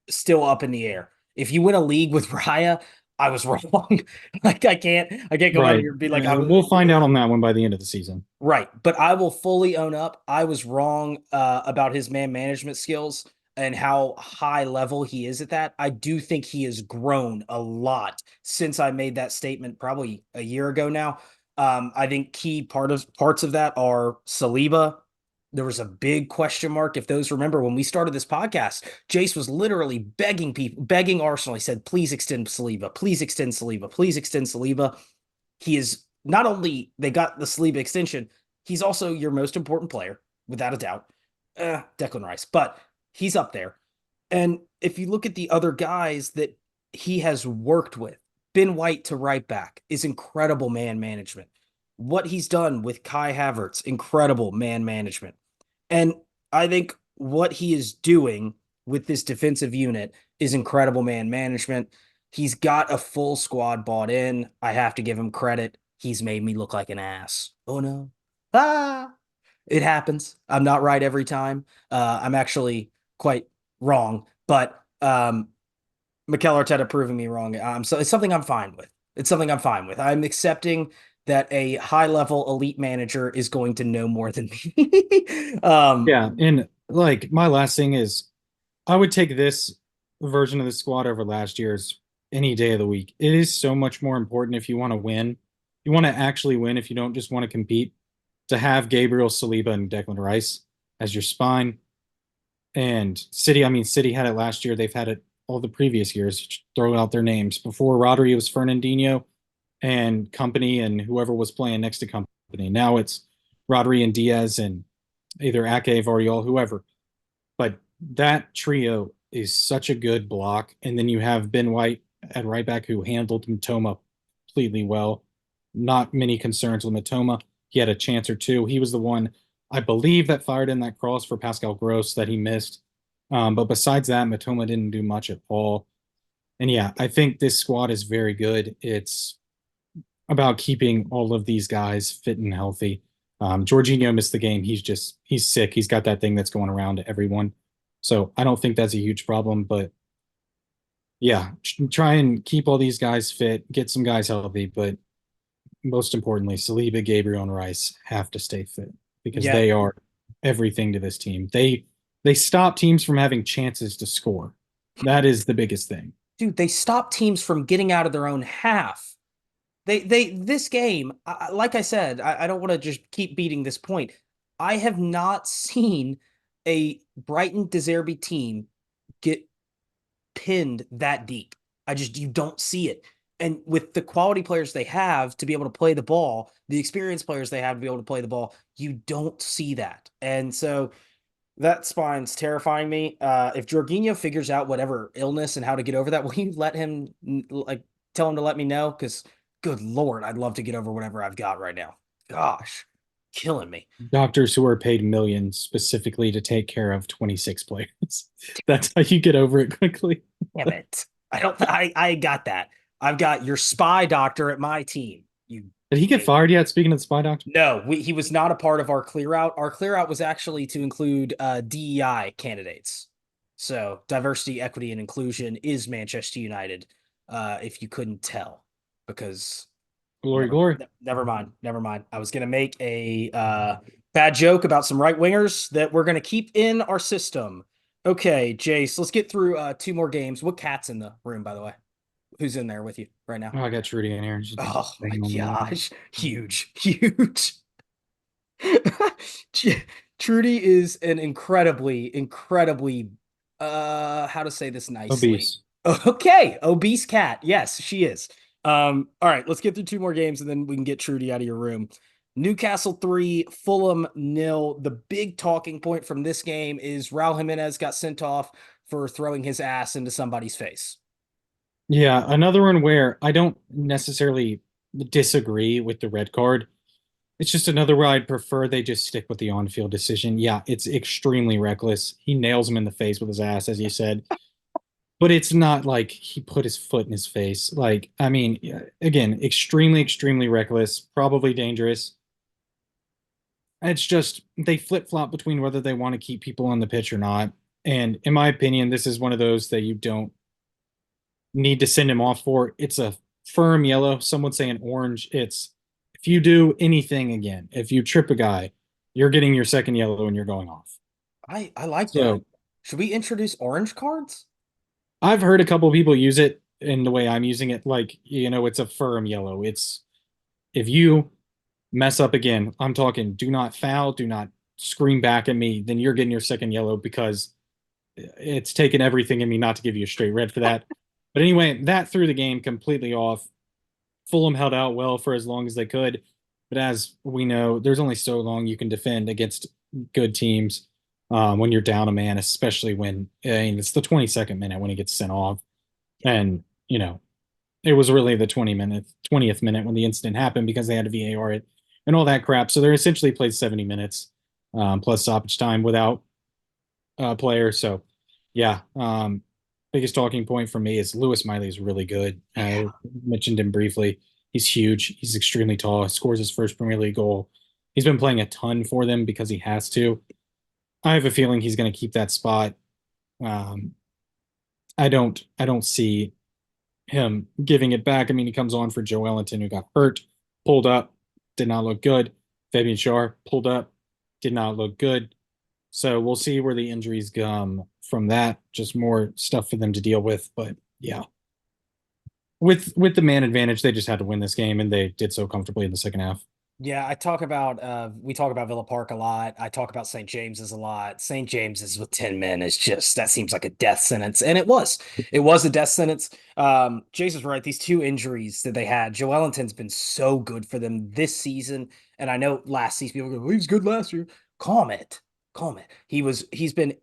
Still up in the air. If you win a league with Raya, I was wrong. Like I can't go out Right. here and be like I was We'll find out on that one by the end of the season. right. But I will fully own up. I was wrong about his man management skills and how high level he is at that. I do think he has grown a lot since I made that statement probably a year ago now. I think key parts of that are Saliba. There was a big question mark. If those remember when we started this podcast, Jace was literally begging people, begging Arsenal. He said, please extend Saliba, please extend Saliba, please extend Saliba. He is not only they got the Saliba extension, he's also your most important player, without a doubt. Declan Rice, but he's up there. And if you look at the other guys that he has worked with, Ben White to right back is incredible man management. What he's done with Kai Havertz, incredible man management. And I think what he is doing with this defensive unit is incredible man management. He's got a full squad bought in. I have to give him credit. He's made me look like an ass. Oh no. Ah, it happens. I'm not right every time. I'm actually quite wrong, but Mikel Arteta proving me wrong. So it's something I'm fine with. It's something I'm fine with. I'm accepting that a high level elite manager is going to know more than me. Yeah, and like my last thing is I would take this version of the squad over last year's any day of the week. It is so much more important if you want to win. You want to actually win if you don't just want to compete, to have Gabriel Saliba and Declan Rice as your spine. And City, I mean, City had it last year. They've had it all the previous years. Throw out their names. Before Rodri, it was Fernandinho and company and whoever was playing next to company. Now it's Rodri and Diaz and either Ake, Variol, whoever. But that trio is such a good block. And then you have Ben White at right back who handled Matoma completely well. Not many concerns with Matoma. He had a chance or two. He was the one, I believe, that fired in that cross for Pascal Gross that he missed. But besides that, Matoma didn't do much at all. And yeah, I think this squad is very good. It's about keeping all of these guys fit and healthy. Jorginho missed the game. He's sick. He's got that thing that's going around to everyone. So I don't think that's a huge problem. But yeah, try and keep all these guys fit, get some guys healthy. But most importantly, Saliba, Gabriel, and Rice have to stay fit because Yeah, they are everything to this team. They stop teams from having chances to score. That is the biggest thing. dude, they stop teams from getting out of their own half. This game, like I said, I don't want to just keep beating this point. I have not seen a Brighton De Zerbi team get pinned that deep. You don't see it. And with the quality players they have to be able to play the ball, the experienced players they have to be able to play the ball, you don't see that. And so that spine's terrifying me. If Jorginho figures out whatever illness and how to get over that, will you let him like tell him to let me know? Because good Lord, I'd love to get over whatever I've got right now. Gosh, killing me. Doctors who are paid millions specifically to take care of 26 players. That's how you get over it quickly. Damn it. I got that. I've got your spy doctor at my team. You Did he get fired yet? Speaking of the spy doctor? No, he was not a part of our clear out. Our clear out was actually to include DEI candidates. So diversity, equity, and inclusion is Manchester United. If you couldn't tell, because Glory, glory. never mind. I was gonna make a bad joke about some right wingers that we're gonna keep in our system. Okay, Jace, let's get through two more games. What cat's in the room, by the way? Who's in there with you right now? Oh, I got Trudy in here. Oh my Banging on the wall. gosh, huge, huge. Trudy is an incredibly, how to say this nicely? Obese. Okay, obese cat. Yes, she is. All right, let's get through two more games and then we can get Trudy out of your room. Newcastle 3, Fulham nil. The big talking point from this game is Raul Jimenez got sent off for throwing his ass into somebody's face. Yeah, another one where I don't necessarily disagree with the red card. It's just another where I'd prefer they just stick with the on-field decision. Yeah, it's extremely reckless. He nails him in the face with his ass, as you said. But it's not like he put his foot in his face. Like, I mean, yeah, again, extremely reckless, probably dangerous. It's just they flip-flop between whether they want to keep people on the pitch or not. And in my opinion, this is one of those that you don't need to send him off for. It's a firm yellow. Some would say an orange. It's if you do anything again, if you trip a guy, you're getting your second yellow and you're going off. I like that. So Should we introduce orange cards? I've heard a couple of people use it in the way I'm using it. Like, it's a firm yellow. It's if you Mess up again. I'm talking do not foul, do not scream back at me, then you're getting your second yellow because it's taken everything in me not to give you a straight red for that. But anyway, that threw the game completely off. Fulham held out well for as long as they could, but as we know, there's only so long you can defend against good teams when you're down a man, especially when it's the 22nd minute when he gets sent off, and it was really the 20th minute when the incident happened because they had to VAR it and all that crap. So they're essentially played 70 minutes plus stoppage time without player. So, yeah, biggest talking point for me is Lewis Miley is really good. Yeah. I mentioned him briefly. He's huge. He's extremely tall. Scores his first Premier League goal. He's been playing a ton for them because he has to. I have a feeling he's going to keep that spot. Um, I don't see him giving it back. I mean, he comes on for Joe Ellington, who got hurt, pulled up, did not look good. Fabian Schär pulled up, did not look good. So we'll see where the injuries come from that. Just more stuff for them to deal with. But yeah, with the man advantage, they just had to win this game, and they did so comfortably in the second half. Yeah, we talk about Villa Park a lot. I talk about St. James's a lot. St. James's with 10 men is just that seems like a death sentence. And it was. It was a death sentence. Jason's right. These two injuries that they had, Joe Ellington's been so good for them this season. And I know last season people go, well, he was good last year. Calm it. Calm it. He's been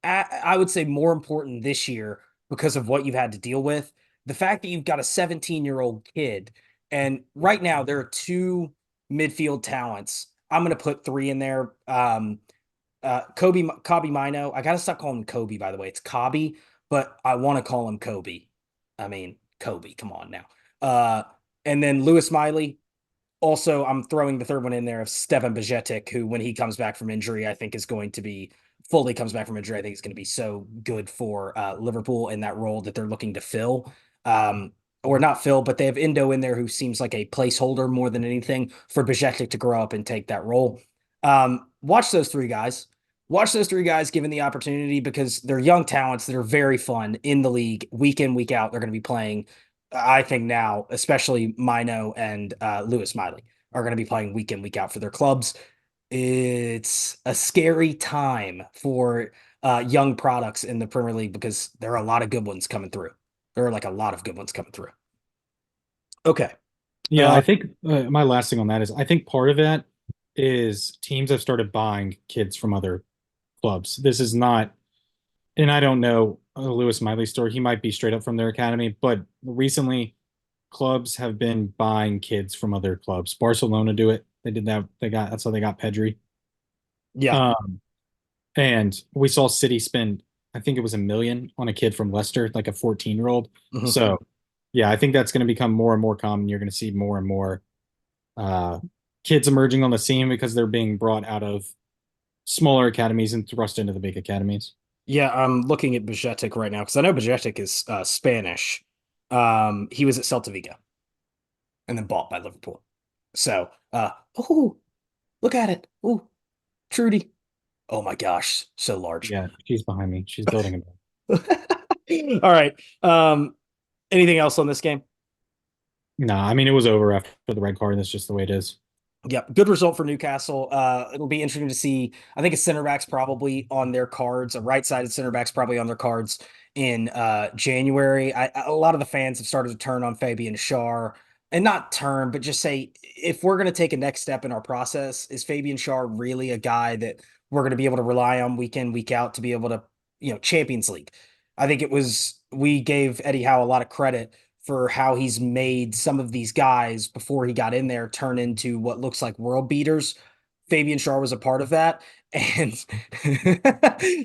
I would say more important this year because of what you've had to deal with. The fact that you've got a 17-year-old kid, and right now there are two midfield talents. I'm going to put three in there. Kobe Mino. I got to stop calling him Kobe, by the way. It's Kobe, but I want to call him Kobe. I mean, Kobe, come on now. Uh, and then Lewis Miley. Also, I'm throwing the third one in there of Stevan Bajcetic, who, when he comes back from injury, I think is going to be fully comes back from injury. I think it's going to be so good for Liverpool in that role that they're looking to fill. Or not fill, but they have Indo in there who seems like a placeholder more than anything for Bajcetic to grow up and take that role. Watch those three guys. Watch those three guys given the opportunity because they're young talents that are very fun in the league week in, week out. They're going to be playing I think now, especially Mino and Lewis Miley are going to be playing week in, week out for their clubs. It's a scary time for young products in the Premier League because there are a lot of good ones coming through. There are like a lot of good ones coming through. Okay. Yeah, Uh, I think my last thing on that is I think part of that is teams have started buying kids from other clubs. This is not, and I don't know Lewis Miley's story. He might be straight up from their academy, but recently clubs have been buying kids from other clubs. Barcelona do it. They did that. That's how they got Pedri. yeah. Um, and we saw City spend, I think it was 1 million on a kid from Leicester, like a 14-year-old. Mhm. So yeah, I think that's going to become more and more common. You're going to see more and more uh, kids emerging on the scene because they're being brought out of smaller academies and thrust into the big academies. Yeah, I'm looking at Bajcetic right now because I know Bajcetic is Spanish. He was at Celta Vigo and then bought by Liverpool. So, oh, look at it. Oh, Trudy. Oh my gosh, so large. Yeah, she's behind me. She's building a. All right. Anything else on this game? No, I mean it was over after the red card. That's just the way it is. Yep, good result for Newcastle. It'll be interesting to see. I think a center back's probably on their cards. A right-sided center back's probably on their cards in January. A lot of the fans have started to turn on Fabian Schär, and not turn, but just say if we're going to take a next step in our process, is Fabian Schär really a guy that we're going to be able to rely on week in, week out to be able to, Champions League? I think it was we gave Eddie Howe a lot of credit for how he's made some of these guys before he got in there turn into what looks like world beaters. Fabian Schär was a part of that. And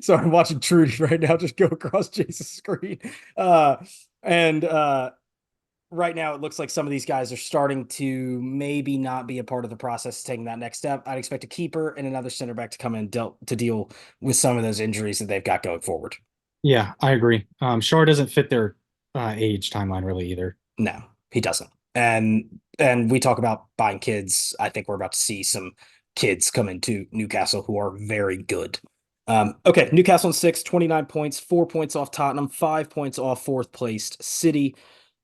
so I'm watching Trudy right now just go across Jason's screen. And right now it looks like some of these guys are starting to maybe not be a part of the process taking that next step. I'd expect a keeper and another center back to come in to deal with some of those injuries that they've got going forward. Yeah, I agree. Shore doesn't fit their age timeline really either. No, he doesn't. And we talk about buying kids. I think we're about to see some kids come into Newcastle who are very good. Okay, Newcastle in six, 29 points, 4 points off Tottenham, 5 points off fourth placed City.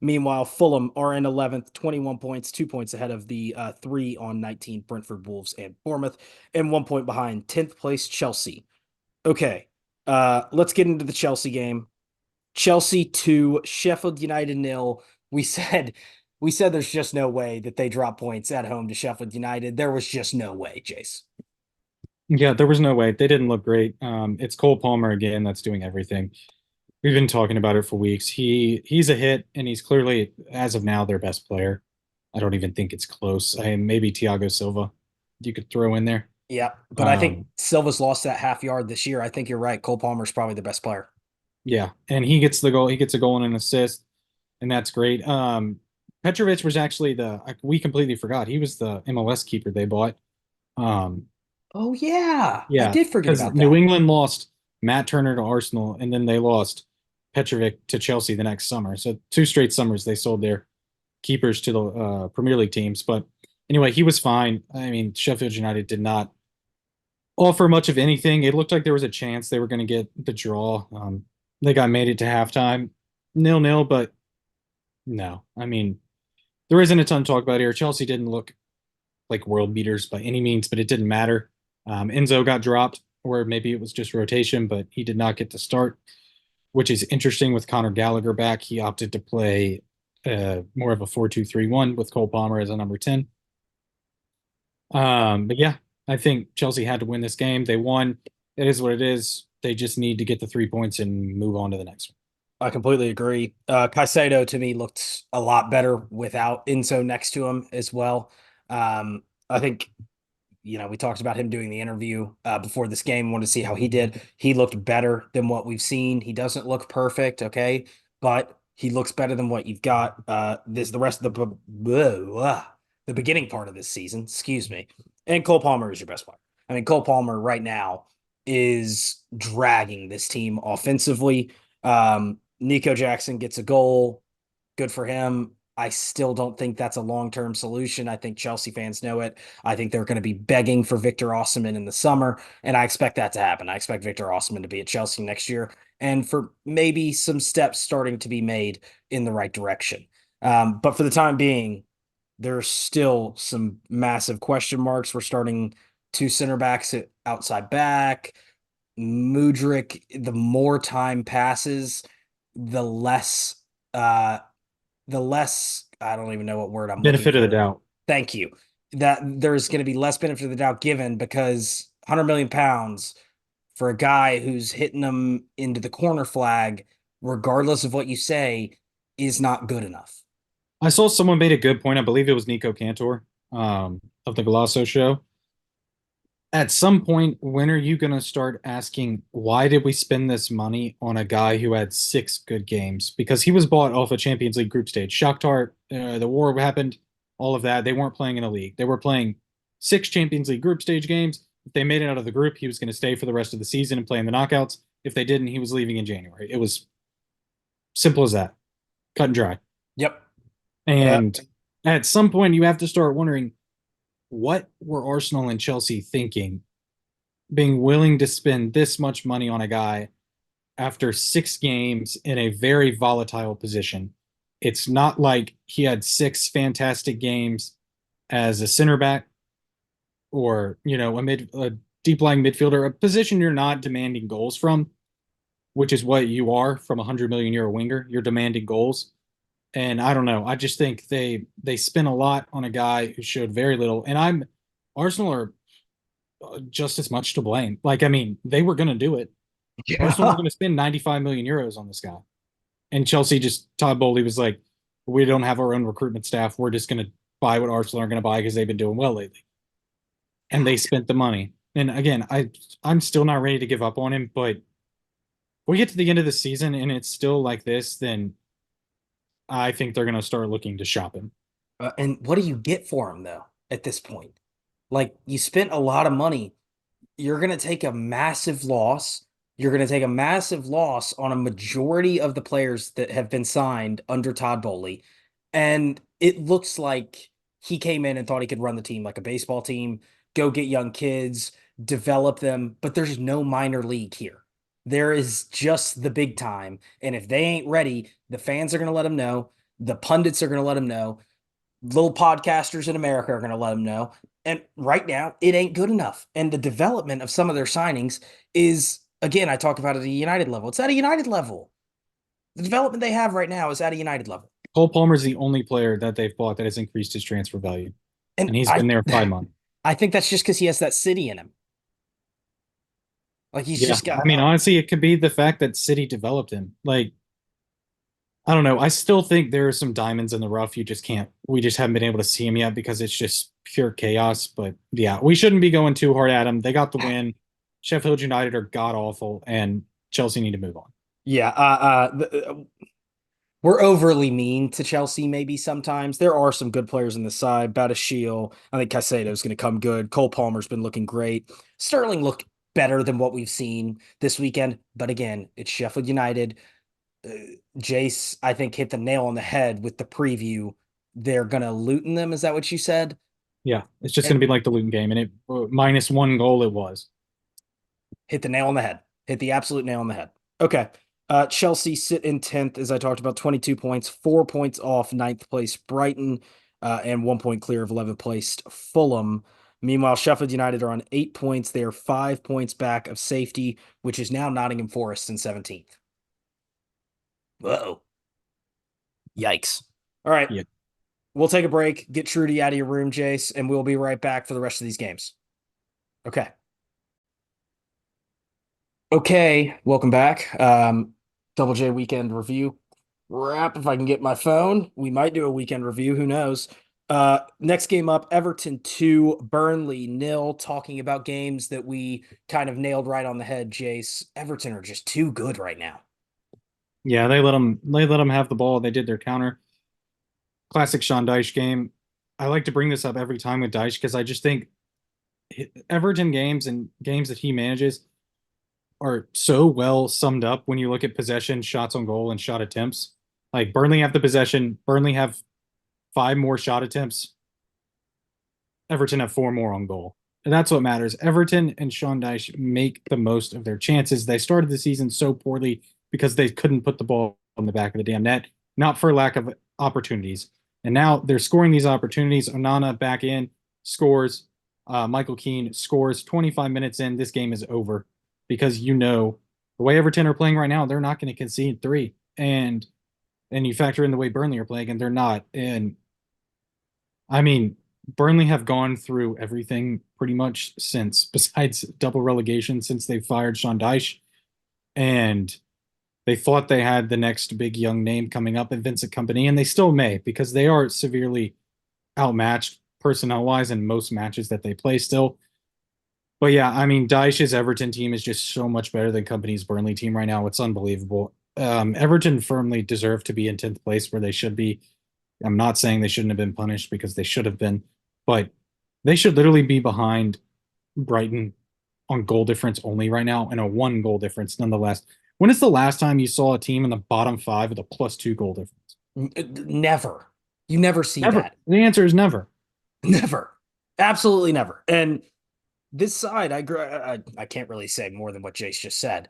Meanwhile, Fulham are in 11th, 21 points, 2 points ahead of the 3 on 19 Brentford, Wolves, and Bournemouth, and 1 point behind 10th place Chelsea. Okay, let's get into the Chelsea game. Chelsea 2, Sheffield United nil. We said we said there's just no way that they drop points at home to Sheffield United. There was just no way, Jace. Yeah, there was no way. They didn't look great. It's Cole Palmer again that's doing everything. We've been talking about it for weeks. He's a hit, and he's clearly, as of now, their best player. I don't even think it's close. Maybe Thiago Silva you could throw in there. Yeah, but I think Um, Silva's lost that half yard this year. I think you're right. Cole Palmer's probably the best player. yeah, and he gets the goal. He gets a goal and an assist, and that's great. Petrovic was actually we completely forgot he was the MLS keeper they bought. Um, Oh yeah, I yeah, did forget because about New that. England lost Matt Turner to Arsenal, and then they lost Petrovic to Chelsea the next summer. So two straight summers they sold their keepers to the Premier League teams. But anyway, he was fine. I mean, Sheffield United did not offer much of anything. It looked like there was a chance they were going to get the draw. They got made it to halftime, 0-0, but no. I mean, there isn't a ton to talk about here. Chelsea didn't look like world beaters by any means, but it didn't matter. Enzo got dropped, or maybe it was just rotation, but he did not get to start, which is interesting with Conor Gallagher back. He opted to play more of a 4-2-3-1 with Cole Palmer as a number 10. But yeah, I think Chelsea had to win this game. They won. It is what it is. They just need to get the 3 points and move on to the next one. I completely agree. Caicedo to me looked a lot better without Enzo next to him as well. I think we talked about him doing the interview before this game. Wanted to see how he did. He looked better than what we've seen. He doesn't look perfect, okay, but he looks better than what you've got. This the rest of the beginning part of this season. Excuse me. And Cole Palmer is your best player. I mean, Cole Palmer right now is dragging this team offensively. Nico Jackson gets a goal. Good for him. I still don't think that's a long-term solution. I think Chelsea fans know it. I think they're going to be begging for Victor Osimhen in the summer, and I expect that to happen. I expect Victor Osimhen to be at Chelsea next year, and for maybe some steps starting to be made in the right direction. But for the time being, there's still some massive question marks. We're starting two center backs at outside back. Mudrick, the more time passes, the less uh I don't even know what word I'm looking Benefit of the for. doubt. Thank you. That there's going to be less benefit of the doubt given because 100 million pounds for a guy who's hitting them into the corner flag, regardless of what you say, is not good enough. I saw someone made a good point. I believe it was Nico Cantor of the Golasso show. At some point, when are you going to start asking, why did we spend this money on a guy who had 6 good games? Because he was bought off a Champions League group stage. Shakhtar, the war happened, all of that. They weren't playing in a league. They were playing 6 Champions League group stage games. If they made it out of the group, he was going to stay for the rest of the season and play in the knockouts. If they didn't, he was leaving in January. It was simple as that, cut and dry. Yep. And at some point, you have to start wondering, what were Arsenal and Chelsea thinking, being willing to spend this much money on a guy after 6 games in a very volatile position? It's not like he had 6 fantastic games as a center back or, a deep lying midfielder, a position you're not demanding goals from, which is what you are from a €100 million winger. You're demanding goals. And I don't know. I just think they spent a lot on a guy who showed very little. And Arsenal are just as much to blame. Like, I mean, they were going to do it. Arsenal were Yeah. going to spend 95 million euros on this guy. And Chelsea Todd Bowley was like, we don't have our own recruitment staff. We're just going to buy what Arsenal are going to buy because they've been doing well lately. And they spent the money. And again, I'm still not ready to give up on him, but if we get to the end of the season and it's still like this, then I think they're going to start looking to shop him. And what do you get for him though at this point? Like you spent a lot of money. You're going to take a massive loss. You're going to take a massive loss on a majority of the players that have been signed under Todd Bowley. And it looks like he came in and thought he could run the team like a baseball team, go get young kids, develop them, but there's no minor league here. There is just the big time. And if they ain't ready, the fans are going to let them know. The pundits are going to let him know. Little podcasters in America are going to let him know. And right now, it ain't good enough. And the development of some of their signings is, again, I talk about it at a United level. It's at a United level. The development they have right now is at a United level. Cole Palmer's the only player that they've bought that has increased his transfer value, And and he's I been there 5 months. I think that's just because he has that city in him. Like he's Yeah, just got I mean, honestly, it could be the fact that City developed him. Like, I don't know. I still think there are some diamonds in the rough. You just can't. We just haven't been able to see him yet because it's just pure chaos. But yeah, we shouldn't be going too hard at him. They got the win. Sheffield United are god awful, and Chelsea need to move on. yeah. We're overly mean to Chelsea, maybe sometimes. There are some good players in the side. Badiashile, I think Caicedo's going to come good. Cole Palmer's been looking great. Sterling looked better than what we've seen this weekend. But again, it's Sheffield United. Uh, Jace, I think, hit the nail on the head with the preview. They're going to Luton them. Is that what you said? Yeah, it's just And going to be like the Luton game, and it minus 1 goal it was. hit the nail on the head. Hit the absolute nail on the head. Okay. Chelsea sit in 10th, as I talked about, 22 points, 4 points off ninth place Brighton, and 1 point clear of 11th placed Fulham. Meanwhile, Sheffield United are on 8 points. They are 5 points back of safety, which is now Nottingham Forest in 17th. Whoa. Yikes. All right. Yeah. We'll take a break, get Trudy out of your room, Jace, and we'll be right back for the rest of these games. Okay. Okay, welcome back. Double J weekend review wrap. If I can get my phone, we might do a weekend review. Who knows? Next game up, Everton 2, Burnley nil. Talking about games that we kind of nailed right on the head, Jace. Everton are just too good right now. Yeah, they let them have the ball. They did their counter. Classic Sean Dyche game. I like to bring this up every time with Dyche because I just think Everton games and games that he manages are so well summed up when you look at possession, shots on goal, and shot attempts. Like Burnley have the possession, Burnley have 5 more shot attempts, Everton have 4 more on goal. And that's what matters. Everton and Sean Dyche make the most of their chances. They started the season so poorly because they couldn't put the ball on the back of the damn net, not for lack of opportunities. And now they're scoring these opportunities. Onana back in, scores. Michael Keane scores 25 minutes in. This game is over because the way Everton are playing right now, they're not going to concede three. And you factor in the way Burnley are playing, and they're not. And I mean, Burnley have gone through everything pretty much since, besides double relegation, since they fired Sean Dyche. And they thought they had the next big young name coming up in Vincent Company, and they still may because they are severely outmatched personnel wise in most matches that they play still. But yeah, I mean, Dyche's Everton team is just so much better than Company's Burnley team right now. It's unbelievable. Everton firmly deserve to be in 10th place where they should be. I'm not saying they shouldn't have been punished because they should have been, but they should literally be behind Brighton on goal difference only right now and a 1 goal difference nonetheless. When is the last time you saw a team in the bottom 5 with a +2 goal difference? Never. You never see Never. that. The answer is never. Never. Absolutely never. And this side, I can't really say more than what Jace just said.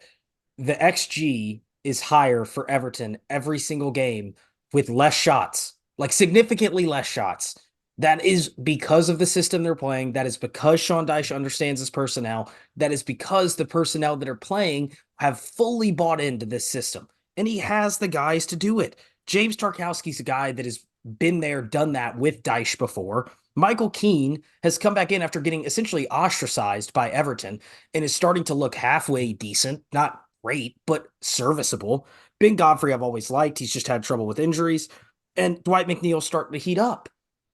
The XG is higher for Everton every single game with less shots, like significantly less shots. That is because of the system they're playing. That is because Sean Dyche understands his personnel. That is because the personnel that are playing have fully bought into this system. And he has the guys to do it. James Tarkowski's a guy that has been there, done that with Dyche before. Michael Keane has come back in after getting essentially ostracized by Everton and is starting to look halfway decent, not great, but serviceable. Ben Godfrey, I've always liked. He's just had trouble with injuries. And Dwight McNeil's starting to heat up.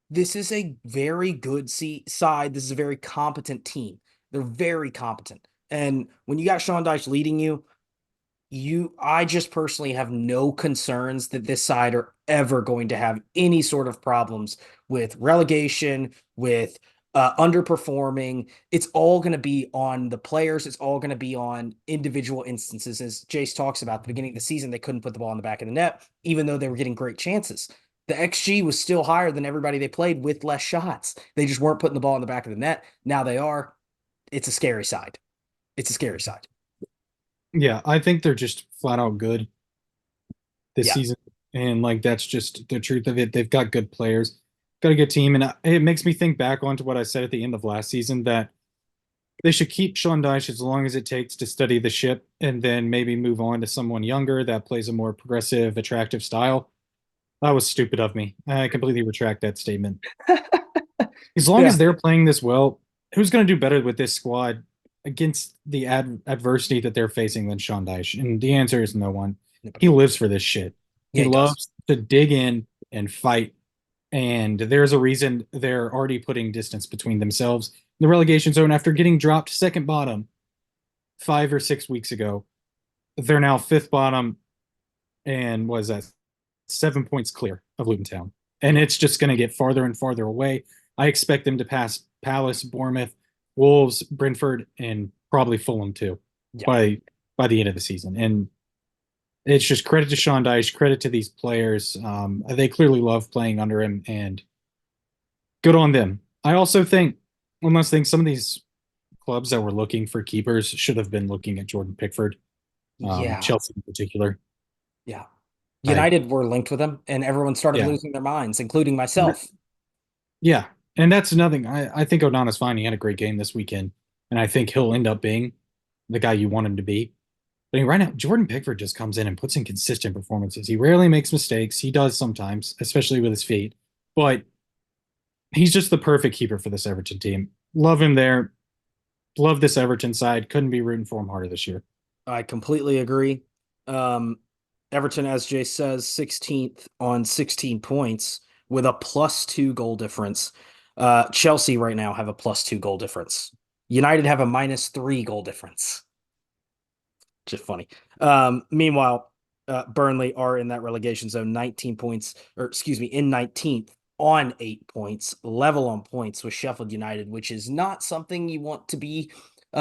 This is a very good side. This is a very competent team. They're very competent. And when you got Sean Dyche leading you, I just personally have no concerns that this side are ever going to have any sort of problems with relegation, with underperforming. It's all going to be on the players. It's all going to be on individual instances. As Jace talks about, at the beginning of the season, they couldn't put the ball in the back of the net, even though they were getting great chances. The XG was still higher than everybody they played with less shots. They just weren't putting the ball in the back of the net. Now they are. It's a scary side. It's a scary side. Yeah, I think they're just flat out good this Yeah. season. And like that's just the truth of it. They've got good players, got a good team, and it makes me think back onto what I said at the end of last season that they should keep Sean Dyche as long as it takes to study the ship, and then maybe move on to someone younger that plays a more progressive, attractive style. That was stupid of me. I completely retract that statement. As long as Yeah. they're playing this well, who's going to do better with this squad against the adversity that they're facing than Sean Dyche? And the answer is no one. He lives for this shit. Yeah, He he does. loves to dig in and fight. And there's a reason they're already putting distance between themselves. The relegation zone, after getting dropped second bottom 5 or 6 weeks ago, they're now fifth bottom and was that 7 points clear of Luton Town. And it's just going to get farther and farther away. I expect them to pass Palace, Bournemouth, Wolves, Brentford, and probably Fulham too Yeah. by by the end of the season. And it's just credit to Sean Dyche, credit to these players. They clearly love playing under him, and good on them. I also think one last thing: some of these clubs that were looking for keepers should have been looking at Jordan Pickford, Yeah. Chelsea in particular. Yeah. I United were linked with him, and everyone started yeah. losing their minds, including myself. Yeah, and that's nothing. I think Onana's fine. He had a great game this weekend, and I think he'll end up being the guy you want him to be. But right now, Jordan Pickford just comes in and puts in consistent performances. He rarely makes mistakes. He does sometimes, especially with his feet, but he's just the perfect keeper for this Everton team. Love him there. Love this Everton side. Couldn't be rooting for him harder this year. I completely agree. Um, Everton, as Jay says, 16th on 16 points with a +2 goal difference. Chelsea right now have a +2 goal difference. United have a -3 goal difference. Just funny. Meanwhile, Burnley are in that relegation zone, 19 points, or excuse me, in 19th on 8 points, level on points with Sheffield United, which is not something you want to be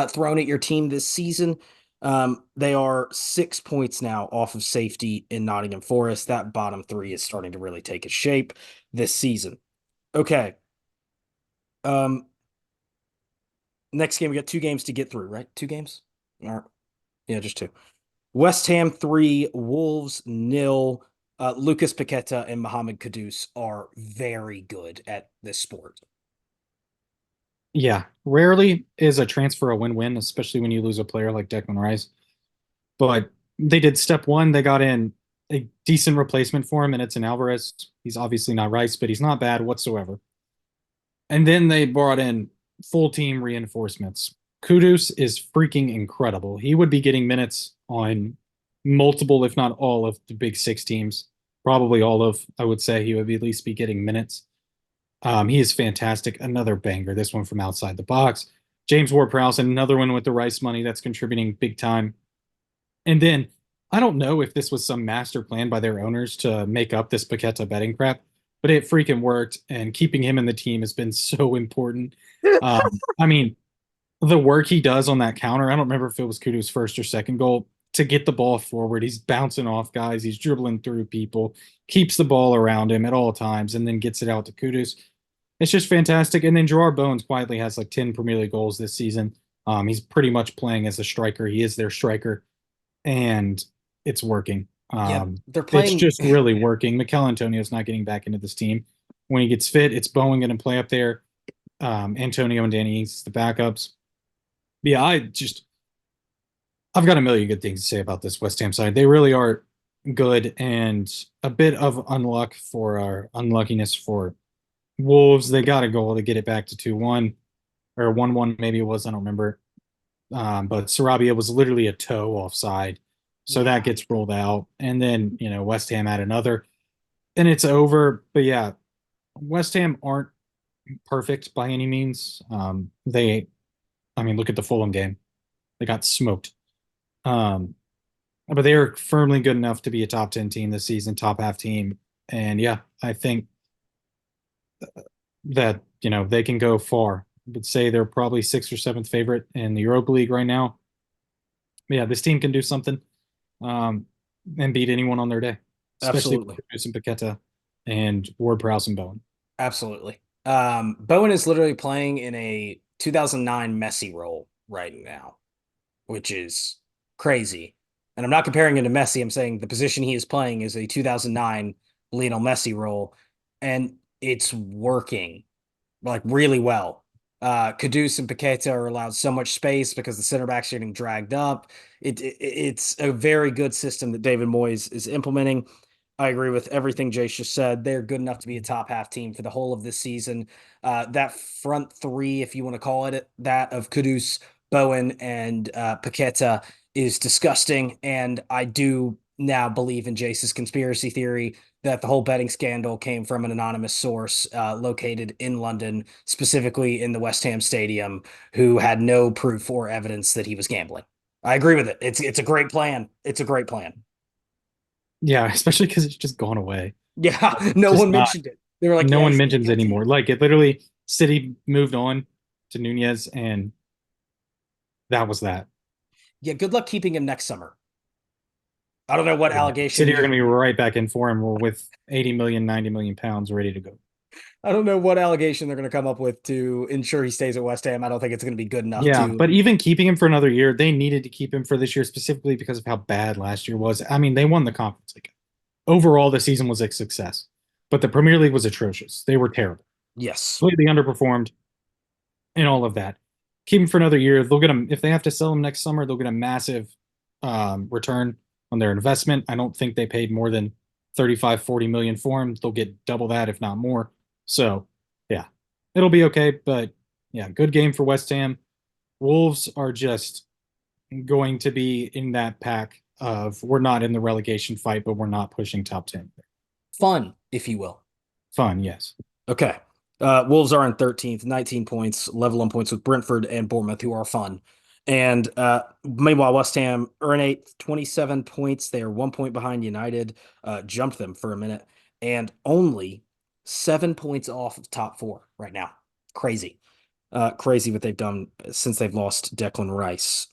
thrown at your team this season. They are 6 points now off of safety in Nottingham Forest. That bottom three is starting to really take its shape this season. Okay. Um, Next game, we got two games to get through, right? Two games? All right. Yeah, just two. West Ham 3, Wolves nil. Lucas Paqueta and Mohamed Kudus are very good at this sport. Yeah, rarely is a transfer a win-win, especially when you lose a player like Declan Rice. But they did step one. They got in a decent replacement for him, and it's an Alvarez. He's obviously not Rice, but he's not bad whatsoever. And then they brought in full team reinforcements. Kudus is freaking incredible. He would be getting minutes on multiple, if not all, of the big six teams. Probably all of, I would say, he would at least be getting minutes. He is fantastic. Another banger. This one from outside the box. James Ward-Prowse, another one with the Rice money that's contributing big time. And then I don't know if this was some master plan by their owners to make up this Paqueta betting crap, but it freaking worked. And keeping him in the team has been so important. I mean, the work he does on that counter, I don't remember if it was Kudu's first or second goal, to get the ball forward. He's bouncing off guys, he's dribbling through people, keeps the ball around him at all times, and then gets it out to Kudus. It's just fantastic. And then Gerard Bones quietly has like 10 Premier League goals this season. He's pretty much playing as a striker. He is their striker, and it's working. Yep, they're It's playing. just really working. Mikel Antonio's not getting back into this team. When he gets fit, it's Bowen going to play up there. Antonio and Danny Ings, the backups. Yeah, I've got a million good things to say about this West Ham side. They really are good, and a bit of unluckiness for Wolves. They got a goal to get it back to 2-1 or 1-1, maybe it was. I don't remember. But Sarabia was literally a toe offside. So that Yeah. gets rolled out. And then, West Ham had another, and it's over. But yeah, West Ham aren't perfect by any means. I mean, look at the Fulham game. They got smoked. Um, but they are firmly good enough to be a top 10 team this season, top half team. And yeah, I think that, they can go far. I would say they're probably sixth or seventh favorite in the Europa League right now. But yeah, this team can do something, um, and beat anyone on their day, especially Absolutely. with Bruce and Paqueta and Ward Prowse and Bowen. Absolutely. Bowen is literally playing in a 2009 Messi role right now, which is crazy. And I'm not comparing him to Messi. I'm saying the position he is playing is a 2009 Lionel Messi role, and it's working like really well. Kudus and Paqueta are allowed so much space because the center backs are getting dragged up. It's a very good system that David Moyes is implementing. I agree with everything Jace just said. They're good enough to be a top half team for the whole of this season. That front three, if you want to call it that, of Kudus, Bowen, and Paqueta is disgusting. And I do now believe in Jace's conspiracy theory that the whole betting scandal came from an anonymous source located in London, specifically in the West Ham Stadium, who had no proof or evidence that he was gambling. I agree with it. It's a great plan. It's a great plan. Yeah, especially because it's just gone away. Yeah, no Just one not. mentioned it. They were like, No "Yeah, one he's mentions guilty." anymore. Like it literally, City moved on to Nunez, and that was that. Yeah, good luck keeping him next summer. I don't know what Yeah. City are allegation. going to be right back in for him with 80 million, 90 million pounds ready to go. I don't know what allegation they're going to come up with to ensure he stays at West Ham. I don't think it's going to be good enough Yeah, to. but even keeping him for another year, they needed to keep him for this year specifically because of how bad last year was. I mean, they won the Conference League. Overall, the season was a success, but the Premier League was atrocious. They were terrible, Yes, completely underperformed, and all of that. Keep him for another year. They'll get him if they have to sell him next summer. They'll get a massive return on their investment. I don't think they paid more than 35, 40 million for him. They'll get double that, if not more. So, yeah, it'll be okay. But yeah, good game for West Ham. Wolves are just going to be in that pack of we're not in the relegation fight, but we're not pushing top 10. fun, if you will. Fun, yes. Okay. Wolves are in 13th, 19 points, level on points with Brentford and Bournemouth, who are fun. And meanwhile, West Ham are in eighth, 27 points. They are 1 point behind United, jumped them for a minute, and only 7 points off of top four right now. Crazy. Crazy what they've done since they've lost Declan Rice.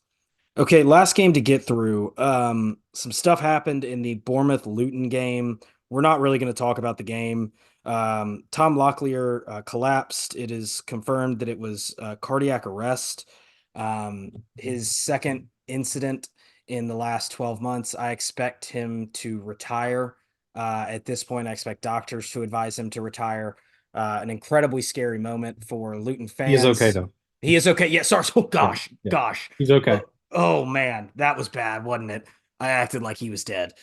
Okay, last game to get through. Some stuff happened in the Bournemouth Luton game. We're not really going to talk about the game. Tom Locklear collapsed. It is confirmed that it was cardiac arrest. His second incident in the last 12 months. I expect him to retire. At this point, I expect doctors to advise him to retire. An incredibly scary moment for Luton He is okay fans. though. He is okay. Yeah, sorry. Oh Yeah, gosh, yeah. gosh. He's okay. Oh man, that was bad, wasn't it? I acted like he was dead.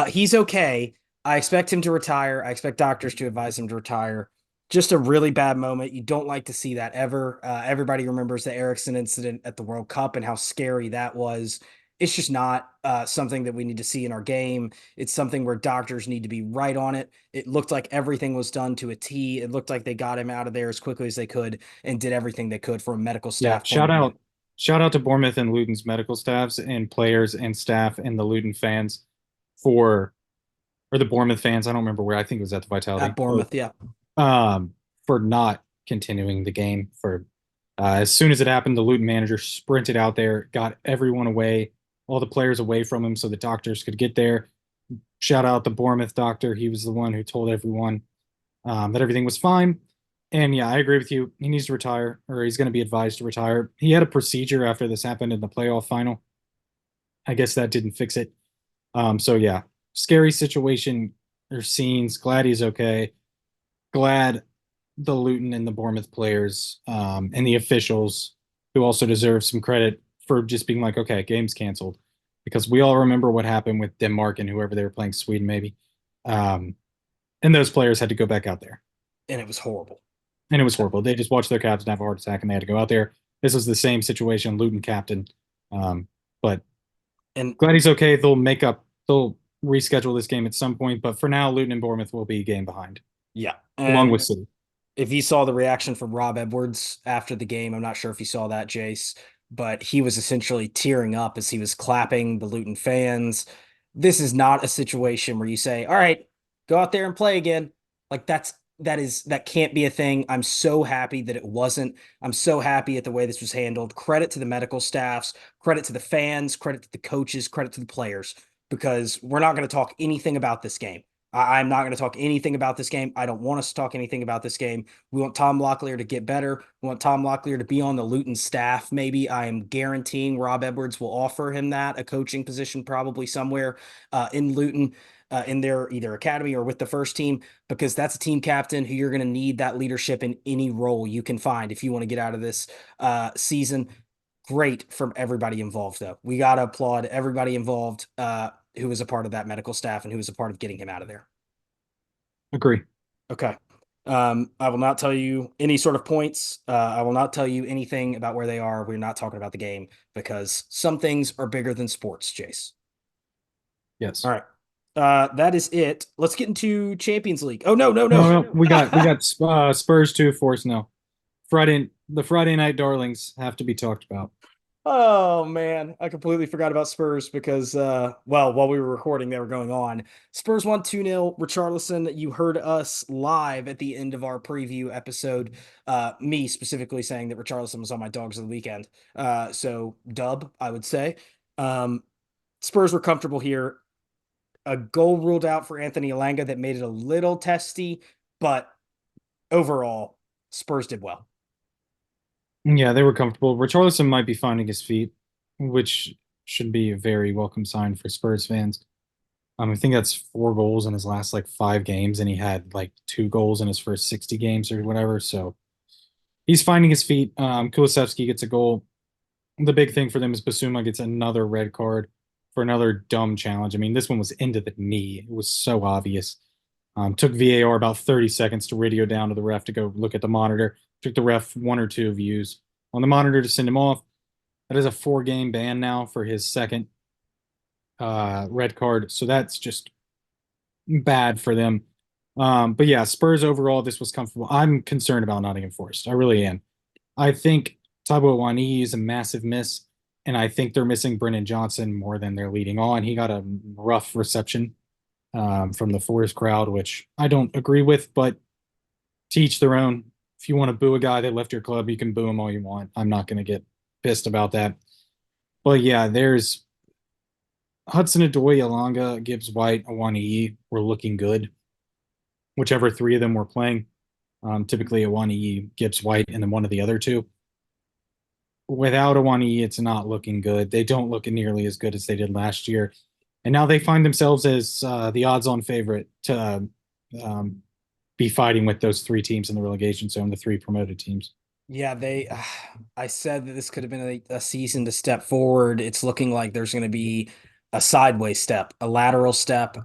He's okay. I expect him to retire. I expect doctors to advise him to retire. Just a really bad moment. You don't like to see that ever. Everybody remembers the Ericsson incident at the World Cup and how scary that was. It's just not something that we need to see in our game. It's something where doctors need to be right on it. It looked like everything was done to a T. It looked like they got him out of there as quickly as they could and did everything they could from a medical Yeah, staff point of view. shout out to Bournemouth and Luton's medical staffs and players and staff and the Luton fans for or the Bournemouth fans. I don't remember where. I think it was at the At Vitality. Bournemouth, yeah. For not continuing the game. For as soon as it happened, the Luton manager sprinted out there, got everyone away, all the players away from him, so the doctors could get there. Shout out the Bournemouth doctor. He was the one who told everyone that everything was fine. And yeah, I agree with you. He needs to retire, or he's going to be advised to retire. He had a procedure after this happened in the playoff final. I guess that didn't fix it. So yeah, scary situation or scenes. Glad he's okay. Glad the Luton and the Bournemouth players and the officials, who also deserve some credit for just being like, okay, game's canceled, because we all remember what happened with Denmark and whoever they were playing, Sweden maybe, and those players had to go back out there, And it was horrible. and it was horrible. They just watched their captain have a heart attack, and they had to go out there. This was the same situation, Luton captain, but And glad he's okay. They'll make up. They'll reschedule this game at some point, but for now, Luton and Bournemouth will be a game behind, yeah. along And with City. if you saw the reaction from Rob Edwards after the game, I'm not sure if you saw that, Jace, but he was essentially tearing up as he was clapping the Luton fans. This is not a situation where you say, "All right, go out there and play again." Like that can't be a thing. I'm so happy that it wasn't. I'm so happy at the way this was handled. Credit to the medical staffs, credit to the fans, credit to the coaches, credit to the players, because we're not going to talk anything about this game. I'm not going to talk anything about this game. I don't want us to talk anything about this game. We want Tom Locklear to get better. We want Tom Locklear to be on the Luton staff. Maybe I am guaranteeing Rob Edwards will offer him that, a coaching position probably somewhere in Luton, in their either academy or with the first team, because that's a team captain who you're going to need that leadership in any role you can find if you want to get out of this season. Great from everybody involved, though. We got to applaud everybody involved who was a part of that medical staff and who was a part of getting him out of there. Agree. Okay. I will not tell you any sort of points. I will not tell you anything about where they are. We're not talking about the game because some things are bigger than sports, Jace. All Yes. right. That is it. Let's get into Champions League. Oh, no, no, No, no. no, we got Spurs 2, Force no. The Friday night darlings have to be talked about. Oh man, I completely forgot about Spurs because well, while we were recording, they were going on. Spurs won 2-0. Richarlison, you heard us live at the end of our preview episode, me specifically saying that Richarlison was on my dogs of the weekend. So dub, I would say. Um, Spurs were comfortable here. A goal ruled out for Anthony Elanga that made it a little testy, but overall, Spurs did well. Yeah, they were comfortable. Richarlison might be finding his feet, which should be a very welcome sign for Spurs fans. I think that's 4 goals in his last like 5 games, and he had like 2 goals in his first 60 games or whatever. So he's finding his feet. Kulusevski gets a goal. The big thing for them is Basuma gets another red card for another dumb challenge. I mean, this one was into the knee. It was so obvious. Took VAR about 30 seconds to radio down to the ref to go look at the monitor. Took the ref 1 or 2 views on the monitor to send him off. That is a 4-game ban now for his second red card. So that's just bad for them. But yeah, Spurs overall, this was comfortable. I'm concerned about Nottingham Forest. I really am. I think Taiwo Awoniyi is a massive miss, and I think they're missing Brennan Johnson more than they're leading on. He got a rough reception from the Forest crowd, which I don't agree with, but to each their own. If you want to boo a guy that left your club, you can boo him all you want. I'm not going to get pissed about that. But yeah, there's Hudson Odoi, Alanga, Gibbs White, Awaniyi were looking good. Whichever 3 of them were playing. Typically Awaniyi, Gibbs White, and then one of the other 2. Without Awaniyi, it's not looking good. They don't look nearly as good as they did last year. And now they find themselves as the odds-on favorite to be fighting with those 3 teams in the relegation zone, the 3 promoted teams. Yeah, I said that this could have been a season to step forward. It's looking like there's going to be a sideways step, a lateral step.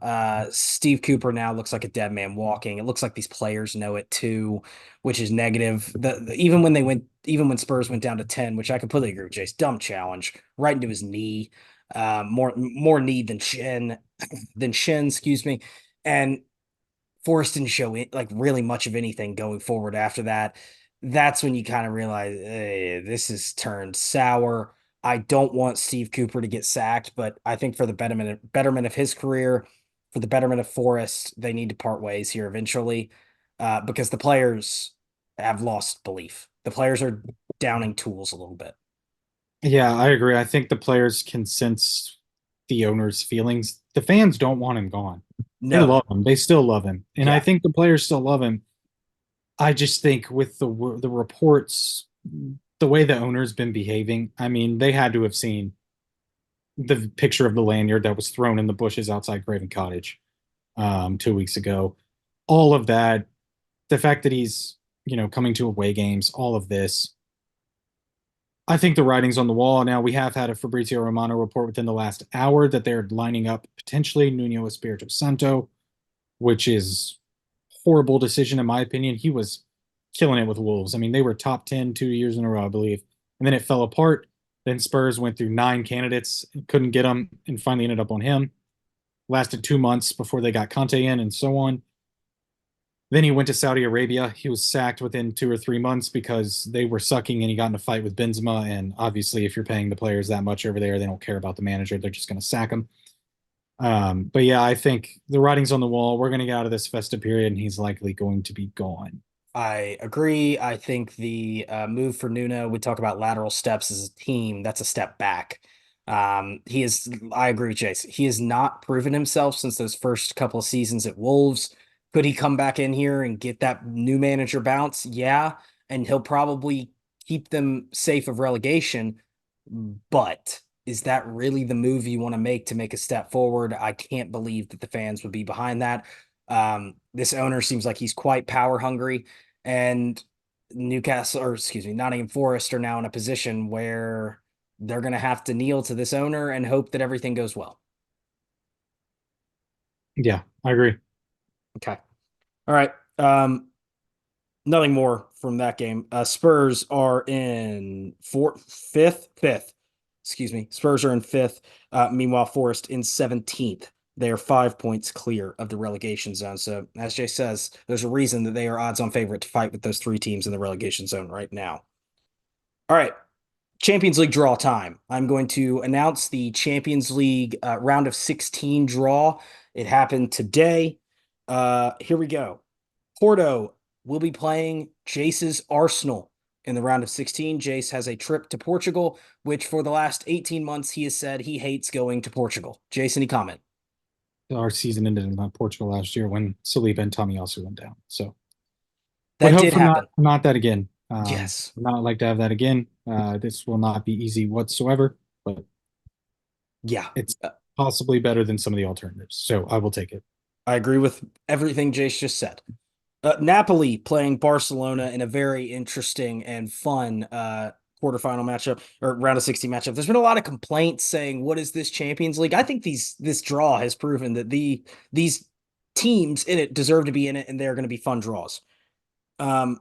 Steve Cooper now looks like a dead man walking. It looks like these players know it too, which is negative. Even when Spurs went down to 10, which I completely agree with Jace, dumb challenge right into his knee, more knee than shin, excuse me. And Forrest didn't show it like really much of anything going forward after that. That's when you kind of realize, hey, this has turned sour. I don't want Steve Cooper to get sacked, but I think for the betterment of his career, for the betterment of Forrest, they need to part ways here eventually, because the players have lost belief. The players are downing tools a little bit. Yeah, I agree. I think the players can sense the owner's feelings. The fans don't want him gone. They No, love him. They still love him. And I yeah, think the players still love him. I just think with the reports, the way the owner's been behaving, I mean, they had to have seen the picture of the lanyard that was thrown in the bushes outside Craven Cottage 2 weeks ago. All of that, the fact that he's, coming to away games, all of this. I think the writing's on the wall. Now, we have had a Fabrizio Romano report within the last hour that they're lining up potentially Nuno Espirito Santo, which is horrible decision in my opinion. He was killing it with Wolves. I mean, they were top 10 2 years in a row, I believe. And then it fell apart. Then Spurs went through 9 candidates, couldn't get him, and finally ended up on him. Lasted 2 months before they got Conte in, and so on. Then he went to Saudi Arabia. He was sacked within 2 or 3 months because they were sucking and he got in a fight with Benzema. And obviously, if you're paying the players that much over there, they don't care about the manager. They're just going to sack him. But yeah, I think the writing's on the wall. We're going to get out of this festive period, and he's likely going to be gone. I agree. I think the move for Nuno, we talk about lateral steps as a team. That's a step back. He is, I agree with Chase. He has not proven himself since those first couple of seasons at Wolves. Could he come back in here and get that new manager bounce? Yeah. And he'll probably keep them safe of relegation. But is that really the move you want to make a step forward? I can't believe that the fans would be behind that. This owner seems like he's quite power hungry, and Newcastle, or excuse me, Nottingham Forest are now in a position where they're going to have to kneel to this owner and hope that everything goes well. Yeah, I agree. Okay. All right. Nothing more from that game. Spurs are in fifth. Excuse me. Spurs are in fifth. Meanwhile, Forest in 17th. They are 5 points clear of the relegation zone. So, as Jay says, there's a reason that they are odds on favorite to fight with those three teams in the relegation zone right now. All right. Champions League draw time. I'm going to announce the Champions League round of 16 draw. It happened today. Here we go. Porto will be playing Jace's Arsenal in the round of 16. Jace has a trip to Portugal, which for the last 18 months he has said he hates going to Portugal. Jason, any comment? Our season ended in Portugal last year when Saliba and Tommy also went down. So would That hope did for not happen. not that again. Yes, Would not like to have that again. This will not be easy whatsoever, but yeah, it's possibly better than some of the alternatives. So I will take it. I agree with everything Jace just said. Napoli playing Barcelona in a very interesting and fun quarterfinal matchup or round of 60 matchup. There's been a lot of complaints saying, "What is this Champions League?" I think this draw has proven that these teams in it deserve to be in it, and they're going to be fun draws. Um,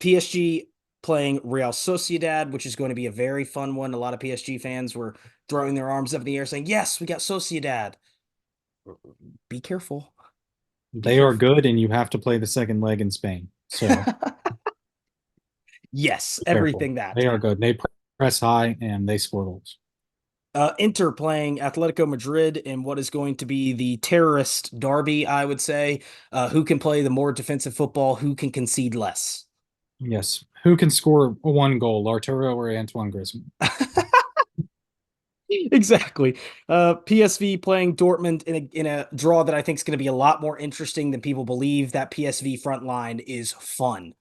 PSG playing Real Sociedad, which is going to be a very fun one. A lot of PSG fans were throwing their arms up in the air, saying, "Yes, we got Sociedad." Be careful. Be They are careful. good, and you have to play the second leg in Spain. So Yes, be careful. everything that. They are good. They press high and they score goals. Inter playing Atletico Madrid in what is going to be the terrorist derby, I would say. Who can play the more defensive football? Who can concede less? Yes. Who can score one goal, Arturo or Antoine Griezmann? Exactly. PSV playing Dortmund in a draw that I think is going to be a lot more interesting than people believe. That PSV front line is fun,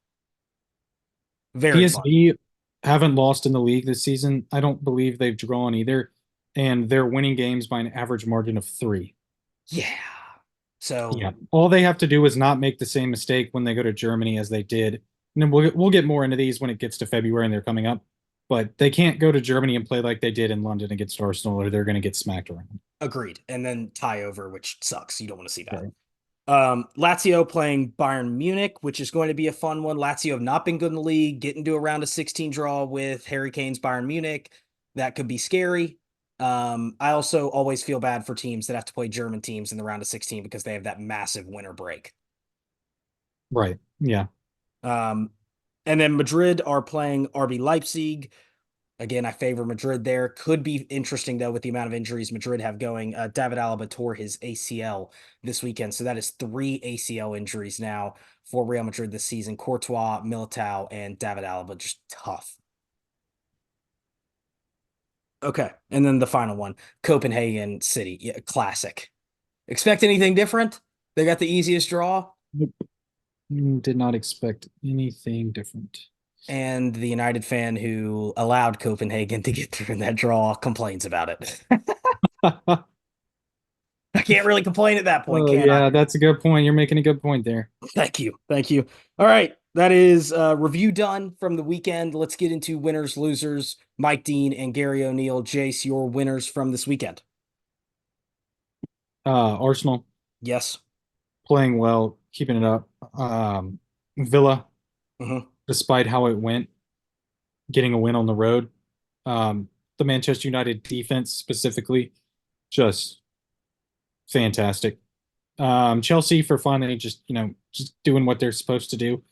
very fun. PSV haven't lost in the league this season. I don't believe they've drawn either, and they're winning games by an average margin of 3. Yeah. So Yeah, all they have to do is not make the same mistake when they go to Germany as they did. And then we'll get more into these when it gets to February and they're coming up. But they can't go to Germany and play like they did in London against Arsenal, or they're going to get smacked around. agreed. And then tie over, which sucks. You don't want to see that. Right. Lazio playing Bayern Munich, which is going to be a fun one. Lazio have not been good in the league, getting to a round of 16 draw with Harry Kane's Bayern Munich. That could be scary. I also always feel bad for teams that have to play German teams in the round of 16 because they have that massive winter break. Right. Yeah. Um, and then Madrid are playing RB Leipzig. Again, I favor Madrid there. Could be interesting though with the amount of injuries Madrid have going. David Alaba tore his ACL this weekend, so that is three ACL injuries now for Real Madrid this season. Courtois, Militao, and David Alaba just tough. Okay, and then the final one, Copenhagen City, yeah, classic. Expect anything different? They got the easiest draw, Did not expect anything different. and the United fan who allowed Copenhagen to get through in that draw complains about it. I can't really complain at that point, Oh can I? yeah, that's a good point. You're making a good point there. Thank you. Thank you. All right. That is review done from the weekend. Let's get into winners, losers. Mike Dean and Gary O'Neill. Jace, your winners from this weekend. Arsenal Yes. playing well, keeping it up. Villa, Hmm. despite how it went, getting a win on the road. The Manchester United defense specifically, just fantastic. Chelsea for finally just doing what they're supposed to do.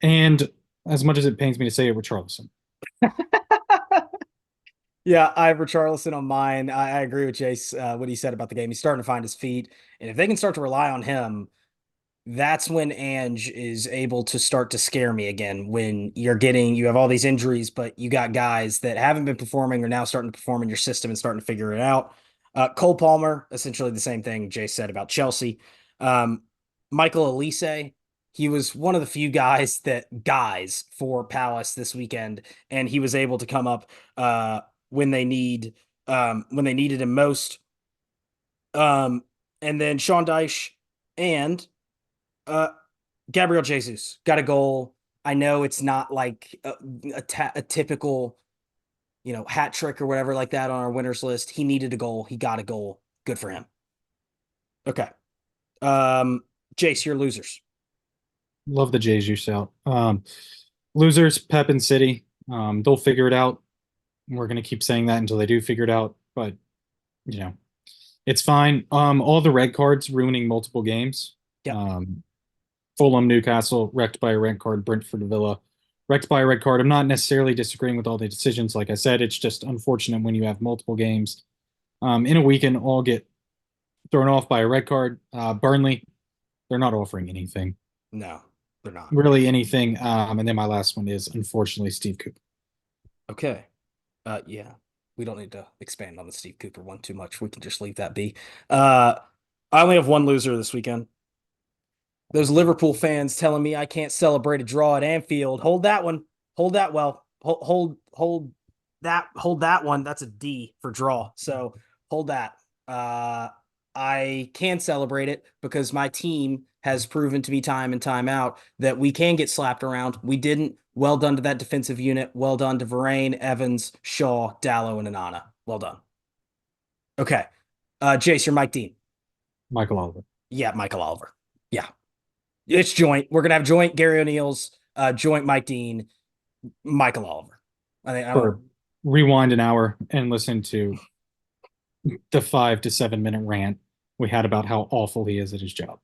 And as much as it pains me to say it, with Charleston. Yeah, I have Richarlison on mine. I agree with Jace, what he said about the game. He's starting to find his feet. And if they can start to rely on him, that's when Ange is able to start to scare me again. When you have all these injuries, but you got guys that haven't been performing are now starting to perform in your system and starting to figure it out. Cole Palmer, essentially the same thing Jay said about Chelsea. Um, Michael Elise, he was one of the few guys for Palace this weekend, and he was able to come up when when they needed him most. Um, and then Sean Dyche and uh, Gabriel Jesus got a goal. I know it's not like a typical, hat trick or whatever like that on our winners list. He needed a goal. He got a goal. Good for him. Okay. Um, Jace, you're losers. Love the Jays you sell. Losers, Pep and City. They'll figure it out. We're gonna keep saying that until they do figure it out. But you know, it's fine. All the red cards ruining multiple games. Yep. Um, Fulham, Newcastle, wrecked by a red card. Brentford, Villa, wrecked by a red card. I'm not necessarily disagreeing with all the decisions. Like I said, it's just unfortunate when you have multiple games in a weekend all get thrown off by a red card. Burnley, they're not offering anything, No, they're not. really anything. And then my last one is unfortunately Steve Cooper. Okay. Yeah. We don't need to expand on the Steve Cooper one too much. We can just leave that be. Uh, I only have one loser this weekend. Those Liverpool fans telling me I can't celebrate a draw at Anfield. Hold that one. Hold that well. Hold that one. That's a D for draw. So hold that. I can celebrate it because my team has proven to me time and time out that we can get slapped around. We didn't. Well done to that defensive unit. Well done to Varane, Evans, Shaw, Dallo, and Anana. Well done. Okay. Jace, you're Mike Dean. Michael Oliver. Yeah, Michael Oliver. Yeah. It's joint. We're gonna have joint Gary O'Neill's, joint Mike Dean, Michael Oliver. I don't. For rewind an hour and listen to the 5 to 7 minute rant we had about how awful he is at his job.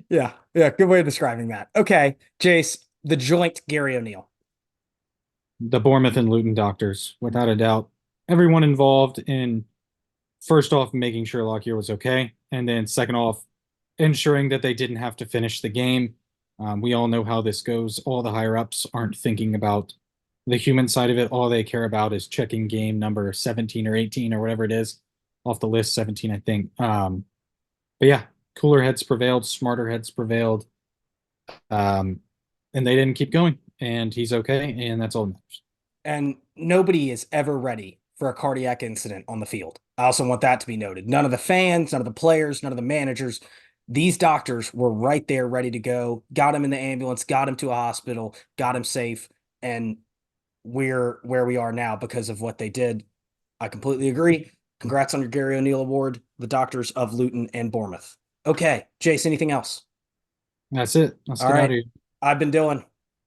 Yeah, yeah. Good way of describing that. Okay, Jace, the joint Gary O'Neill. The Bournemouth and Luton doctors, without a doubt. Everyone involved in first off making sure Lockyer was okay, and then second off ensuring that they didn't have to finish the game. We all know how this goes. All the higher ups aren't thinking about the human side of it. All they care about is checking game number 17 or 18 or whatever it is off the list, 17, I think. But yeah, cooler heads prevailed, smarter heads prevailed. Um, and they didn't keep going, and he's okay, and that's all that matters. And nobody is ever ready for a cardiac incident on the field. I also want that to be noted. None of the fans, none of the players, none of the managers. These doctors were right there ready to go, got him in the ambulance, got him to a hospital, got him safe, and we're where we are now because of what they did. I completely agree. Congrats on your Gary O'Neill Award, the doctors of Luton and Bournemouth. Okay, Jace, anything else? That's it. Let's All get out of right. here. I've been Dylan.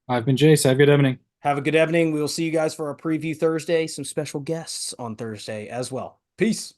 I've been Jace. Have a good evening. Have a good evening. We will see you guys for our preview Thursday. Some special guests on Thursday as well. Peace.